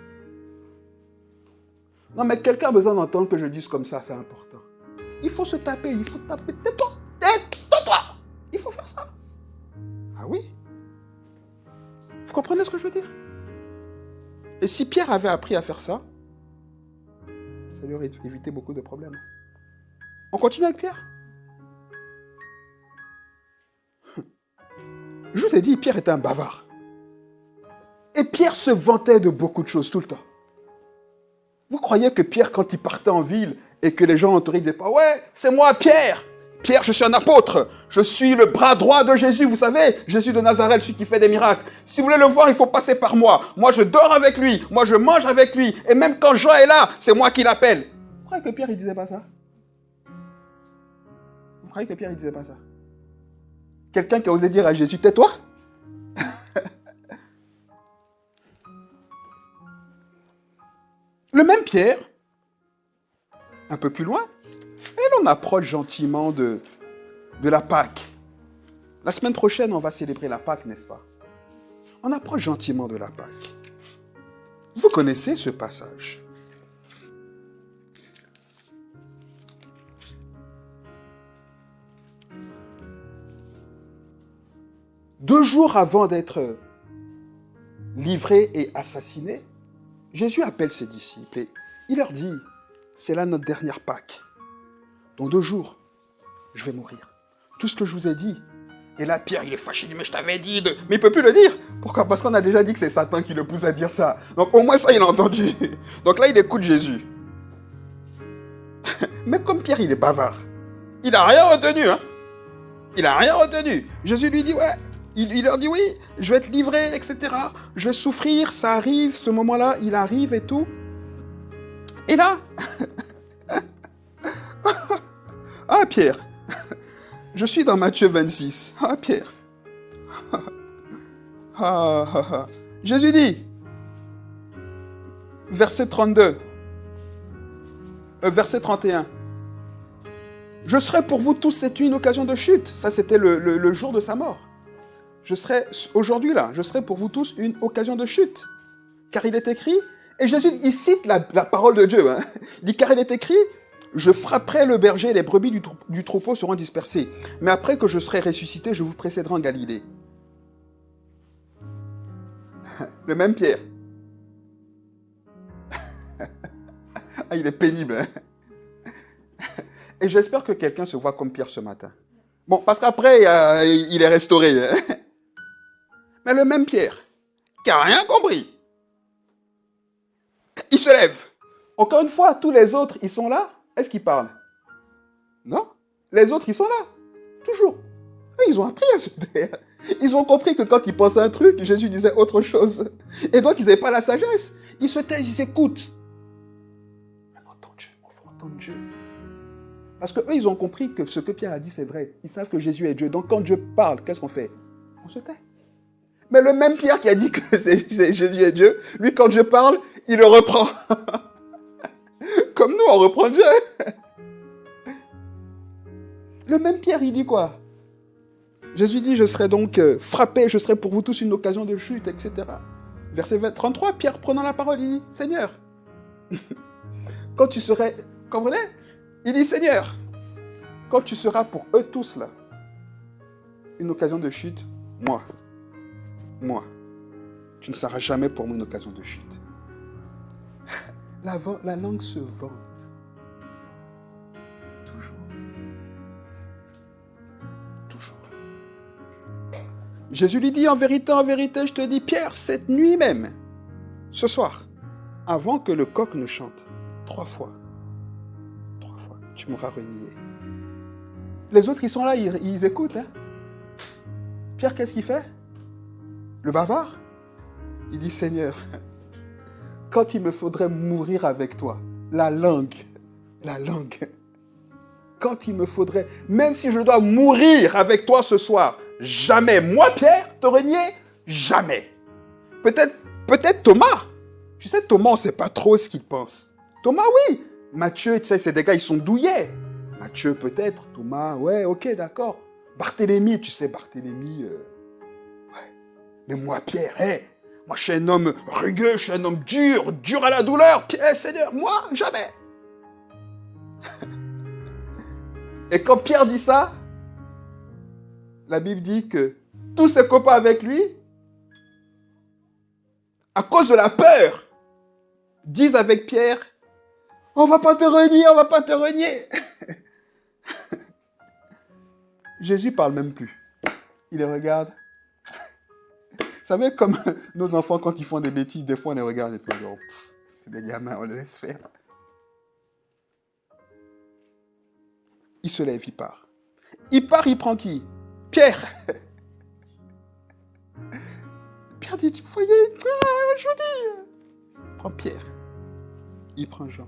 Non, mais quelqu'un a besoin d'entendre que je dise comme ça, c'est important. Il faut se taper, il faut taper. Tais-toi, tais-toi. Il faut faire ça. Ah oui. Vous comprenez ce que je veux dire? Et si Pierre avait appris à faire ça, ça lui aurait évité beaucoup de problèmes. On continue avec Pierre? Je vous ai dit, Pierre était un bavard. Et Pierre se vantait de beaucoup de choses tout le temps. Vous croyez que Pierre, quand il partait en ville et que les gens l'entouraient, ils disaient pas, ouais, c'est moi Pierre. Pierre, je suis un apôtre. Je suis le bras droit de Jésus, vous savez, Jésus de Nazareth, celui qui fait des miracles. Si vous voulez le voir, il faut passer par moi. Moi, je dors avec lui. Moi, je mange avec lui. Et même quand Jean est là, c'est moi qui l'appelle. Vous croyez que Pierre, il disait pas ça? Vous croyez que Pierre, il disait pas ça? Quelqu'un qui a osé dire à Jésus, tais-toi? Le même Pierre, un peu plus loin, et on approche gentiment de la Pâque. La semaine prochaine, on va célébrer la Pâque, n'est-ce pas? On approche gentiment de la Pâque. Vous connaissez ce passage. Deux jours avant d'être livré et assassiné, Jésus appelle ses disciples et il leur dit, c'est là notre dernière Pâque. Dans 2 jours, je vais mourir. Tout ce que je vous ai dit. Et là, Pierre, il est fâché, il dit, mais je t'avais dit de... Mais il ne peut plus le dire. Pourquoi? Parce qu'on a déjà dit que c'est Satan qui le pousse à dire ça. Donc au moins ça, il a entendu. Donc là, il écoute Jésus. Mais comme Pierre, il est bavard, il n'a rien retenu. Hein. Il n'a rien retenu. Jésus lui dit, ouais. Il leur dit, oui, je vais être livré, etc. Je vais souffrir, ça arrive, ce moment-là, il arrive et tout. Et là... Ah, Pierre, je suis dans Matthieu 26. Ah, Pierre. Jésus dit, verset 32, verset 31, je serai pour vous tous, c'est une occasion de chute. Ça, c'était le jour de sa mort. Je serai, aujourd'hui là, je serai pour vous tous une occasion de chute. Car il est écrit, et Jésus, il cite la parole de Dieu. Hein. Il dit, car il est écrit, je frapperai le berger et les brebis du troupeau seront dispersées. Mais après que je serai ressuscité, je vous précéderai en Galilée. Le même Pierre. Ah, il est pénible. Hein. Et j'espère que quelqu'un se voit comme Pierre ce matin. Bon, parce qu'après, il est restauré. Hein. Mais le même Pierre, qui n'a rien compris, il se lève. Encore une fois, tous les autres, ils sont là. Est-ce qu'ils parlent? Non. Les autres, ils sont là. Toujours. Ils ont appris à se taire. Ils ont compris que quand ils pensaient un truc, Jésus disait autre chose. Et donc, ils n'avaient pas la sagesse. Ils se taisent, ils s'écoutent. Mais entends Dieu, on faut entendre Dieu. Parce qu'eux, ils ont compris que ce que Pierre a dit, c'est vrai. Ils savent que Jésus est Dieu. Donc, quand Dieu parle, qu'est-ce qu'on fait? On se tait. Mais le même Pierre qui a dit que Jésus est Dieu, lui, quand Dieu parle, il le reprend. Comme nous, on reprend Dieu. Le même Pierre, il dit quoi? Jésus dit, je serai donc frappé, je serai pour vous tous une occasion de chute, etc. Verset 33, Pierre prenant la parole, il dit, Seigneur, quand tu serais, comprenez? Il dit, Seigneur, quand tu seras pour eux tous là, une occasion de chute, moi, tu ne seras jamais pour moi une occasion de chute. La langue se vante. Toujours. Jésus lui dit, en vérité, je te dis, Pierre, cette nuit même, ce soir, avant que le coq ne chante, 3 fois, tu m'auras renié. Les autres, ils sont là, ils écoutent. Hein. Pierre, qu'est-ce qu'il fait? Le bavard? Il dit, Seigneur, quand il me faudrait mourir avec toi, la langue, quand il me faudrait, même si je dois mourir avec toi ce soir, jamais, moi Pierre, te renier, jamais. Peut-être Thomas. Tu sais, Thomas, on ne sait pas trop ce qu'il pense. Thomas, oui. Matthieu, tu sais, c'est des gars, ils sont douillets. Matthieu, peut-être. Thomas, ouais, ok, d'accord. Barthélemy, tu sais, Barthélemy, ouais. Mais moi, Pierre, moi, je suis un homme rugueux, je suis un homme dur à la douleur. Pierre, Seigneur, moi, jamais. Et quand Pierre dit ça, la Bible dit que tous ses copains avec lui, à cause de la peur, disent avec Pierre, on va pas te renier. Jésus parle même plus. Il les regarde. Vous savez, comme nos enfants, quand ils font des bêtises, des fois, on les regarde et puis on dit, C'est des gamins, on les laisse faire. Il se lève, il part. Il part, il prend qui? Pierre. Pierre dit, vous voyez, je vous dis. Il prend Pierre. Il prend Jean.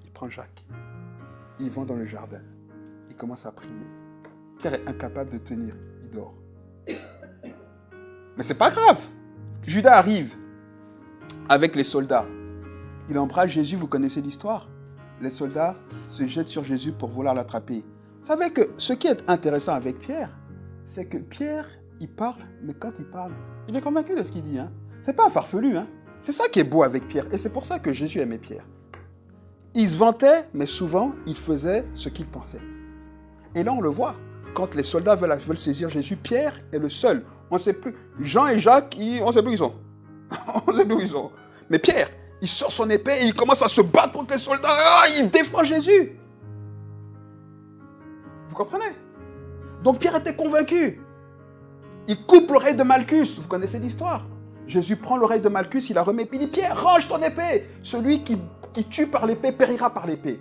Il prend Jacques. Ils vont dans le jardin. Il commence à prier. Pierre est incapable de tenir. Il dort. Mais c'est pas grave. Judas arrive avec les soldats. Il embrasse Jésus, vous connaissez l'histoire. Les soldats se jettent sur Jésus pour vouloir l'attraper. Vous savez que ce qui est intéressant avec Pierre, c'est que Pierre, il parle, mais quand il parle, il est convaincu de ce qu'il dit. C'est pas un farfelu. C'est ça qui est beau avec Pierre. Et c'est pour ça que Jésus aimait Pierre. Il se vantait, mais souvent, il faisait ce qu'il pensait. Et là, on le voit. Quand les soldats veulent saisir Jésus, Pierre est le seul. On ne sait plus. Jean et Jacques, on ne sait plus où ils sont. On ne sait plus où ils sont. Mais Pierre, il sort son épée et il commence à se battre contre les soldats. Il défend Jésus. Vous comprenez? Donc Pierre était convaincu. Il coupe l'oreille de Malchus. Vous connaissez l'histoire. Jésus prend l'oreille de Malchus, il la remet, puis il dit, Pierre, range ton épée. Celui qui tue par l'épée périra par l'épée.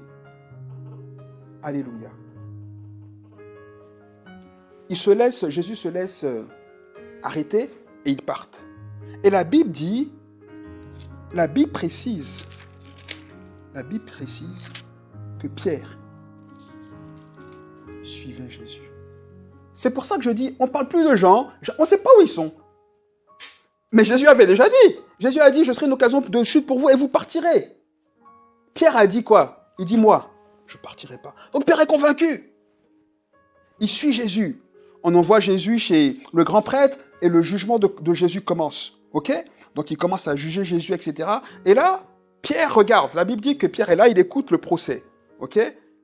Alléluia. Jésus se laisse arrêter et ils partent. Et la Bible précise que Pierre suivait Jésus. C'est pour ça que je dis, on ne parle plus de gens, on ne sait pas où ils sont. Mais Jésus avait déjà dit. Jésus a dit, je serai une occasion de chute pour vous et vous partirez. Pierre a dit quoi? Il dit, moi, je ne partirai pas. Donc Pierre est convaincu. Il suit Jésus. On envoie Jésus chez le grand prêtre et le jugement de Jésus commence. Ok? Donc il commence à juger Jésus, etc. Et là, Pierre regarde. La Bible dit que Pierre est là, il écoute le procès. Ok?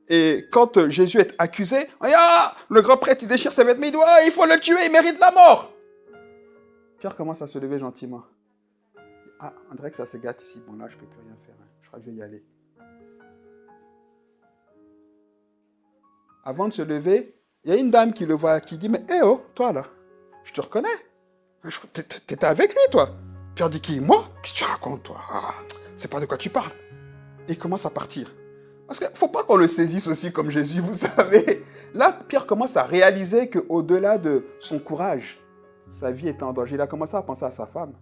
Et quand Jésus est accusé, le grand prêtre il déchire ses vêtements, il dit, il faut le tuer, il mérite la mort. Pierre commence à se lever gentiment. On dirait que ça se gâte ici. Bon là, je ne peux plus rien faire. Je crois que je vais y aller. Avant de se lever, il y a une dame qui le voit, qui dit, mais toi là, je te reconnais. T'étais avec lui, toi. Pierre dit, qui? Moi? Qu'est-ce que tu racontes, toi? C'est pas de quoi tu parles. Et il commence à partir. Parce qu'il ne faut pas qu'on le saisisse aussi comme Jésus, vous savez. Là, Pierre commence à réaliser qu'au-delà de son courage, sa vie était en danger. Il a commencé à penser à sa femme.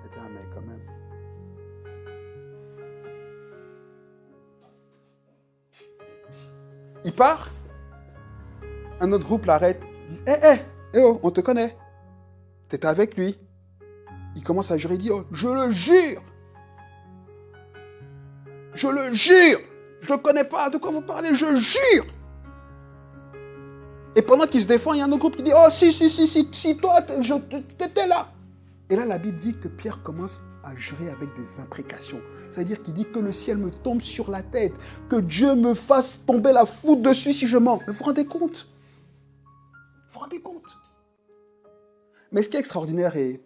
Mais quand même. Il part. Un autre groupe l'arrête. Il dit, on te connaît. T'étais avec lui. Il commence à jurer. Il dit, je le jure. Je le jure. Je ne le connais pas. De quoi vous parlez? Je jure. Et pendant qu'il se défend, il y a un autre groupe qui dit, si, toi, t'étais là. Et là, la Bible dit que Pierre commence à jurer avec des imprécations. C'est-à-dire qu'il dit que le ciel me tombe sur la tête, que Dieu me fasse tomber la foudre dessus si je mens. Mais vous vous rendez compte? Vous vous rendez compte? Mais ce qui est extraordinaire, et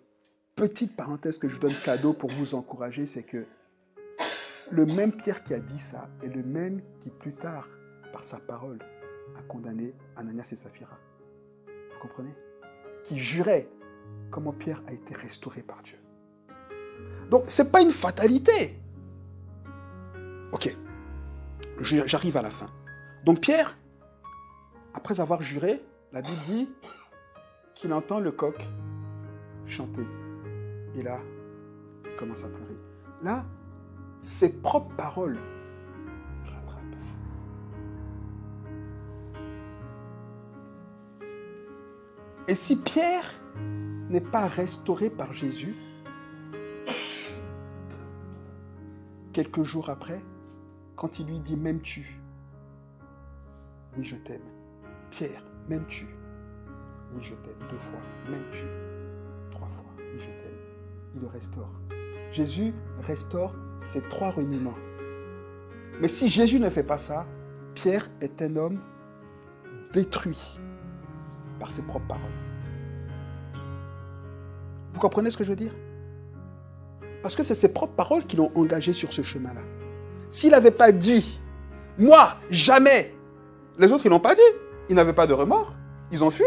petite parenthèse que je vous donne cadeau pour vous encourager, c'est que le même Pierre qui a dit ça est le même qui plus tard, par sa parole, a condamné Ananias et Saphira. Vous comprenez? Qui jurait comment Pierre a été restauré par Dieu. Donc, ce n'est pas une fatalité. Ok, j'arrive à la fin. Donc Pierre, après avoir juré, la Bible dit qu'il entend le coq chanter. Et là, il commence à pleurer. Là, ses propres paroles rattrapent. Et si Pierre n'est pas restauré par Jésus, quelques jours après, quand il lui dit « M'aimes-tu » ? Oui, je t'aime. Pierre, m'aimes-tu ? Oui, je t'aime. 2 fois. M'aimes-tu ? 3 fois. Oui, je t'aime. Il le restaure. Jésus restaure ces 3 reniements. Mais si Jésus ne fait pas ça, Pierre est un homme détruit par ses propres paroles. Vous comprenez ce que je veux dire ? Parce que c'est ses propres paroles qui l'ont engagé sur ce chemin-là. S'il n'avait pas dit « Moi, jamais !» Les autres, ils n'ont pas dit. Ils n'avaient pas de remords. Ils ont fui.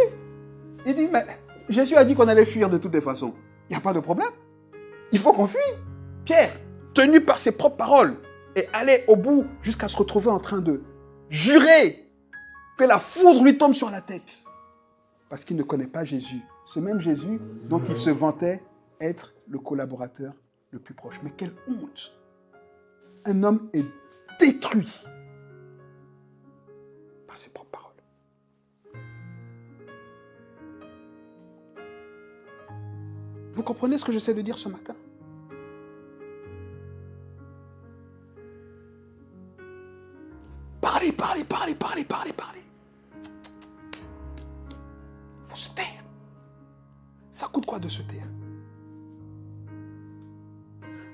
Ils disent « Mais Jésus a dit qu'on allait fuir de toutes les façons. Il n'y a pas de problème. Il faut qu'on fuit. Pierre, tenu par ses propres paroles, et allait au bout jusqu'à se retrouver en train de jurer que la foudre lui tombe sur la tête. Parce qu'il ne connaît pas Jésus. Ce même Jésus dont il se vantait être le collaborateur le plus proche. Mais quelle honte! Un homme est détruit par ses propres paroles. Vous comprenez ce que j'essaie de dire ce matin? Parlez. Il faut se taire. Ça coûte quoi de se taire?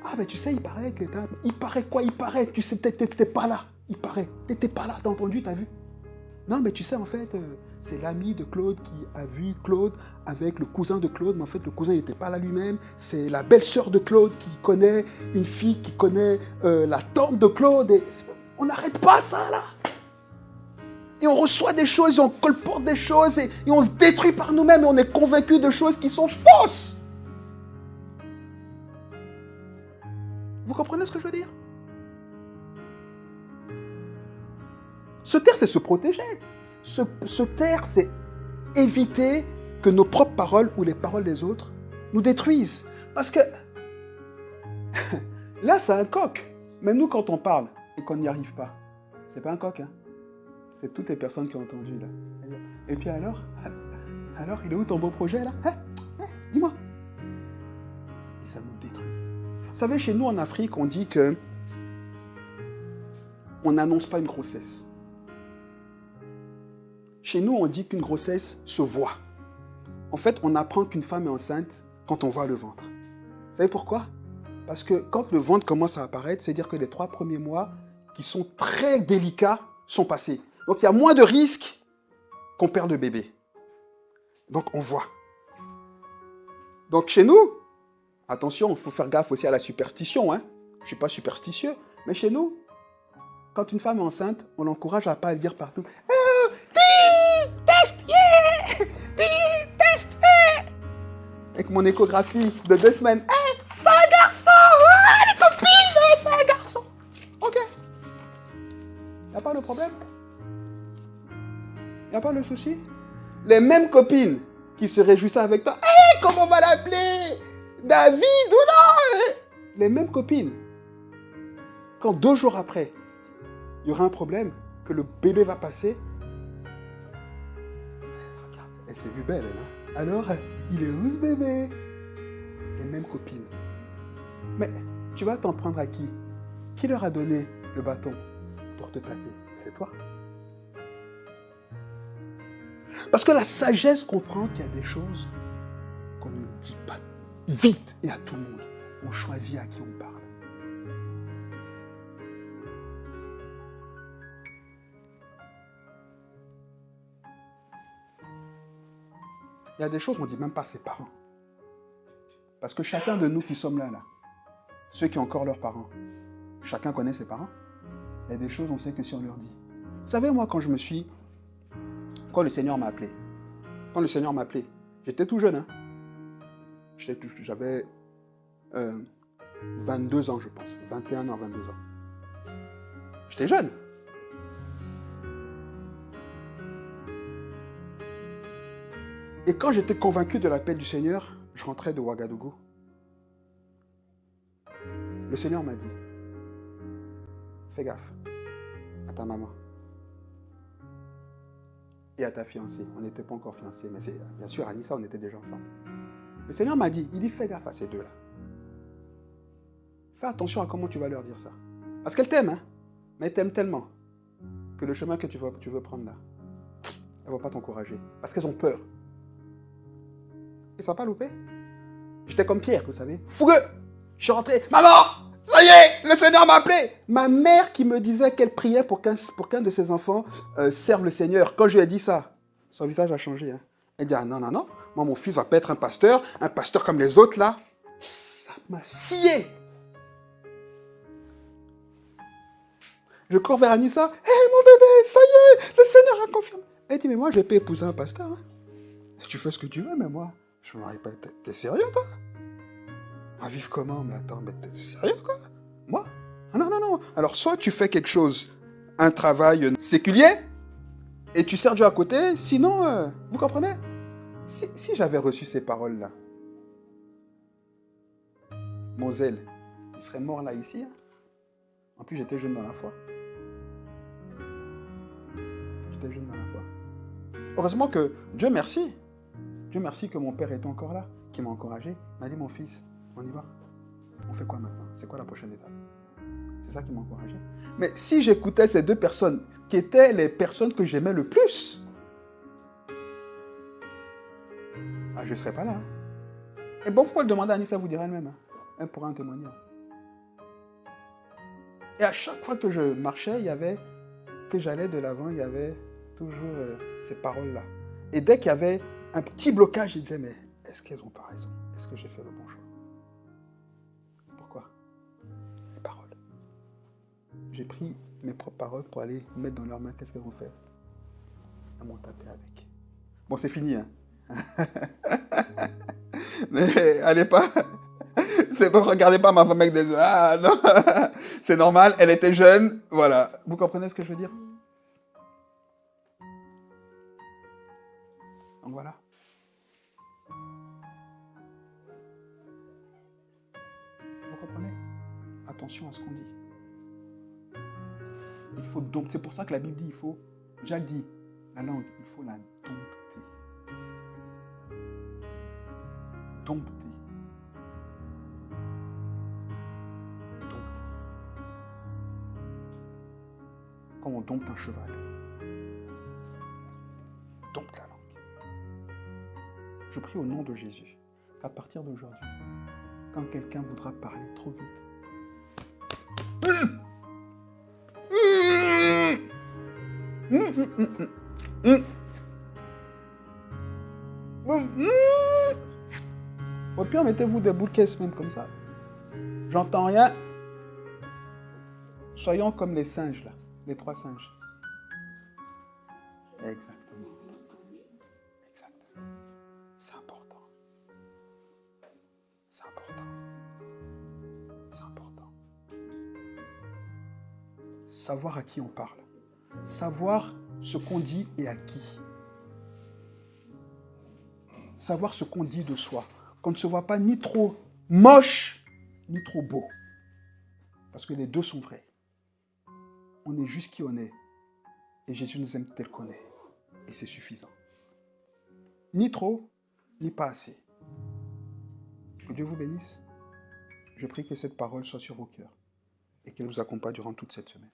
Ah, mais tu sais, il paraît que... Il paraît quoi? Il paraît. Tu sais, t'étais pas là. Il paraît. T'étais pas là. T'as entendu? T'as vu? Non, mais tu sais, en fait, c'est l'ami de Claude qui a vu Claude avec le cousin de Claude. Mais en fait, le cousin n'était pas là lui-même. C'est la belle-sœur de Claude qui connaît une fille qui connaît la tante de Claude. Et on n'arrête pas ça, là. Et on reçoit des choses, et on colporte des choses, et on se détruit par nous-mêmes, et on est convaincu de choses qui sont fausses. Vous comprenez ce que je veux dire? Se taire, c'est se protéger. Se taire, c'est éviter que nos propres paroles ou les paroles des autres nous détruisent. Parce que là, c'est un coq. Mais nous, quand on parle et qu'on n'y arrive pas, c'est pas un coq, hein. C'est toutes les personnes qui ont entendu, là. Et puis alors, il est où ton beau projet, là? Dis-moi. Et ça nous détruit. Vous savez, chez nous, en Afrique, on dit que on n'annonce pas une grossesse. Chez nous, on dit qu'une grossesse se voit. En fait, on apprend qu'une femme est enceinte quand on voit le ventre. Vous savez pourquoi? Parce que quand le ventre commence à apparaître, c'est-à-dire que les 3 premiers mois, qui sont très délicats, sont passés. Donc, il y a moins de risques qu'on perd le bébé. Donc, on voit. Donc, chez nous, attention, il faut faire gaffe aussi à la superstition. Hein. Je ne suis pas superstitieux, mais chez nous, quand une femme est enceinte, on l'encourage à ne pas le dire partout. Test, yeah! Test, avec mon échographie de 2 semaines. C'est un garçon! Les copines, c'est un garçon! Ok. Il n'y a pas de problème? Il n'y a pas de souci? Les mêmes copines qui se réjouissaient avec toi. Comment on va l'appeler? David ou non? Les mêmes copines. Quand 2 jours après, il y aura un problème, que le bébé va passer. Regarde, elle s'est vue belle, elle. Alors, il est où ce bébé? Les mêmes copines. Mais tu vas t'en prendre à qui? Qui leur a donné le bâton pour te taper? C'est toi. Parce que la sagesse comprend qu'il y a des choses qu'on ne dit pas vite et à tout le monde. On choisit à qui on parle. Il y a des choses qu'on ne dit même pas à ses parents. Parce que chacun de nous qui sommes là, ceux qui ont encore leurs parents, chacun connaît ses parents. Il y a des choses, on sait que si on leur dit. Vous savez, moi, quand le Seigneur m'a appelé, j'étais tout jeune. Hein. J'avais 22 ans, je pense. 21 ans, 22 ans. J'étais jeune. Et quand j'étais convaincu de l'appel du Seigneur, je rentrais de Ouagadougou. Le Seigneur m'a dit, fais gaffe à ta maman et à ta fiancée. On n'était pas encore fiancés, mais bien sûr, Anissa, on était déjà ensemble. Le Seigneur m'a dit, fais gaffe à ces deux-là. Fais attention à comment tu vas leur dire ça. Parce qu'elles t'aiment, hein, mais elles t'aiment tellement que le chemin que tu veux prendre là, elles ne vont pas t'encourager. Parce qu'elles ont peur. Et ça n'a pas loupé. J'étais comme Pierre, vous savez. Fougueux. Je suis rentré. Maman, ça y est, le Seigneur m'a appelé. Ma mère qui me disait qu'elle priait pour qu'un de ses enfants serve le Seigneur. Quand je lui ai dit ça, son visage a changé. Hein. Elle dit, ah non, moi mon fils va pas être un pasteur comme les autres là. Ça m'a scié. Je cours vers Anissa. Hé mon bébé, ça y est, le Seigneur a confirmé. Elle dit, mais moi je vais pas épouser un pasteur. Hein. Tu fais ce que tu veux, mais moi, je ne m'aurais pas... T'es sérieux toi? On va vivre comment? Mais attends, mais t'es sérieux, quoi? Moi? Ah non, non, non. Alors, soit tu fais quelque chose, un travail séculier, et tu sers Dieu à côté, sinon, vous comprenez? Si j'avais reçu ces paroles-là, Moselle, il serait mort là, ici. Hein. En plus, j'étais jeune dans la foi. J'étais jeune dans la foi. Heureusement que, Dieu merci que mon père était encore là, qui m'a encouragé. Il m'a dit, mon fils, on y va. On fait quoi maintenant? C'est quoi la prochaine étape? C'est ça qui m'a encouragé. Mais si j'écoutais ces deux personnes, qui étaient les personnes que j'aimais le plus, je ne serais pas là. Hein. Et bon, pourquoi le demander à Anissa, vous direz elle-même. Hein. Elle pourra en témoigner. Et à chaque fois que je marchais, que j'allais de l'avant, il y avait toujours ces paroles-là. Et dès qu'il y avait un petit blocage, je disais, mais est-ce qu'elles n'ont pas raison? Est-ce que j'ai fait le bon choix? Pourquoi? Les paroles. J'ai pris mes propres paroles pour aller mettre dans leurs mains. Qu'est-ce qu'elles ont fait? Elles m'ont tapé avec. Bon, c'est fini, hein. Mais allez pas... C'est pas, regardez pas ma femme avec des yeux. Ah non, c'est normal, elle était jeune, voilà. Vous comprenez ce que je veux dire? Donc voilà. Vous comprenez? Attention à ce qu'on dit. Il faut dompter. C'est pour ça que la Bible dit, Jacques dit, la langue, il faut la dompter. Dompter. Comme on dompte un cheval. Dompte la langue. Je prie au nom de Jésus qu'à partir d'aujourd'hui, quand quelqu'un voudra parler trop vite, au pire, mettez-vous des boules caisses même comme ça. J'entends rien. Soyons comme les singes là. Les 3 singes. Exactement. Exactement. C'est important. C'est important. C'est important. Savoir à qui on parle. Savoir ce qu'on dit et à qui. Savoir ce qu'on dit de soi. Qu'on ne se voit pas ni trop moche, ni trop beau. Parce que les deux sont vrais. On est juste qui on est. Et Jésus nous aime tel qu'on est. Et c'est suffisant. Ni trop, ni pas assez. Que Dieu vous bénisse. Je prie que cette parole soit sur vos cœurs et qu'elle vous accompagne durant toute cette semaine.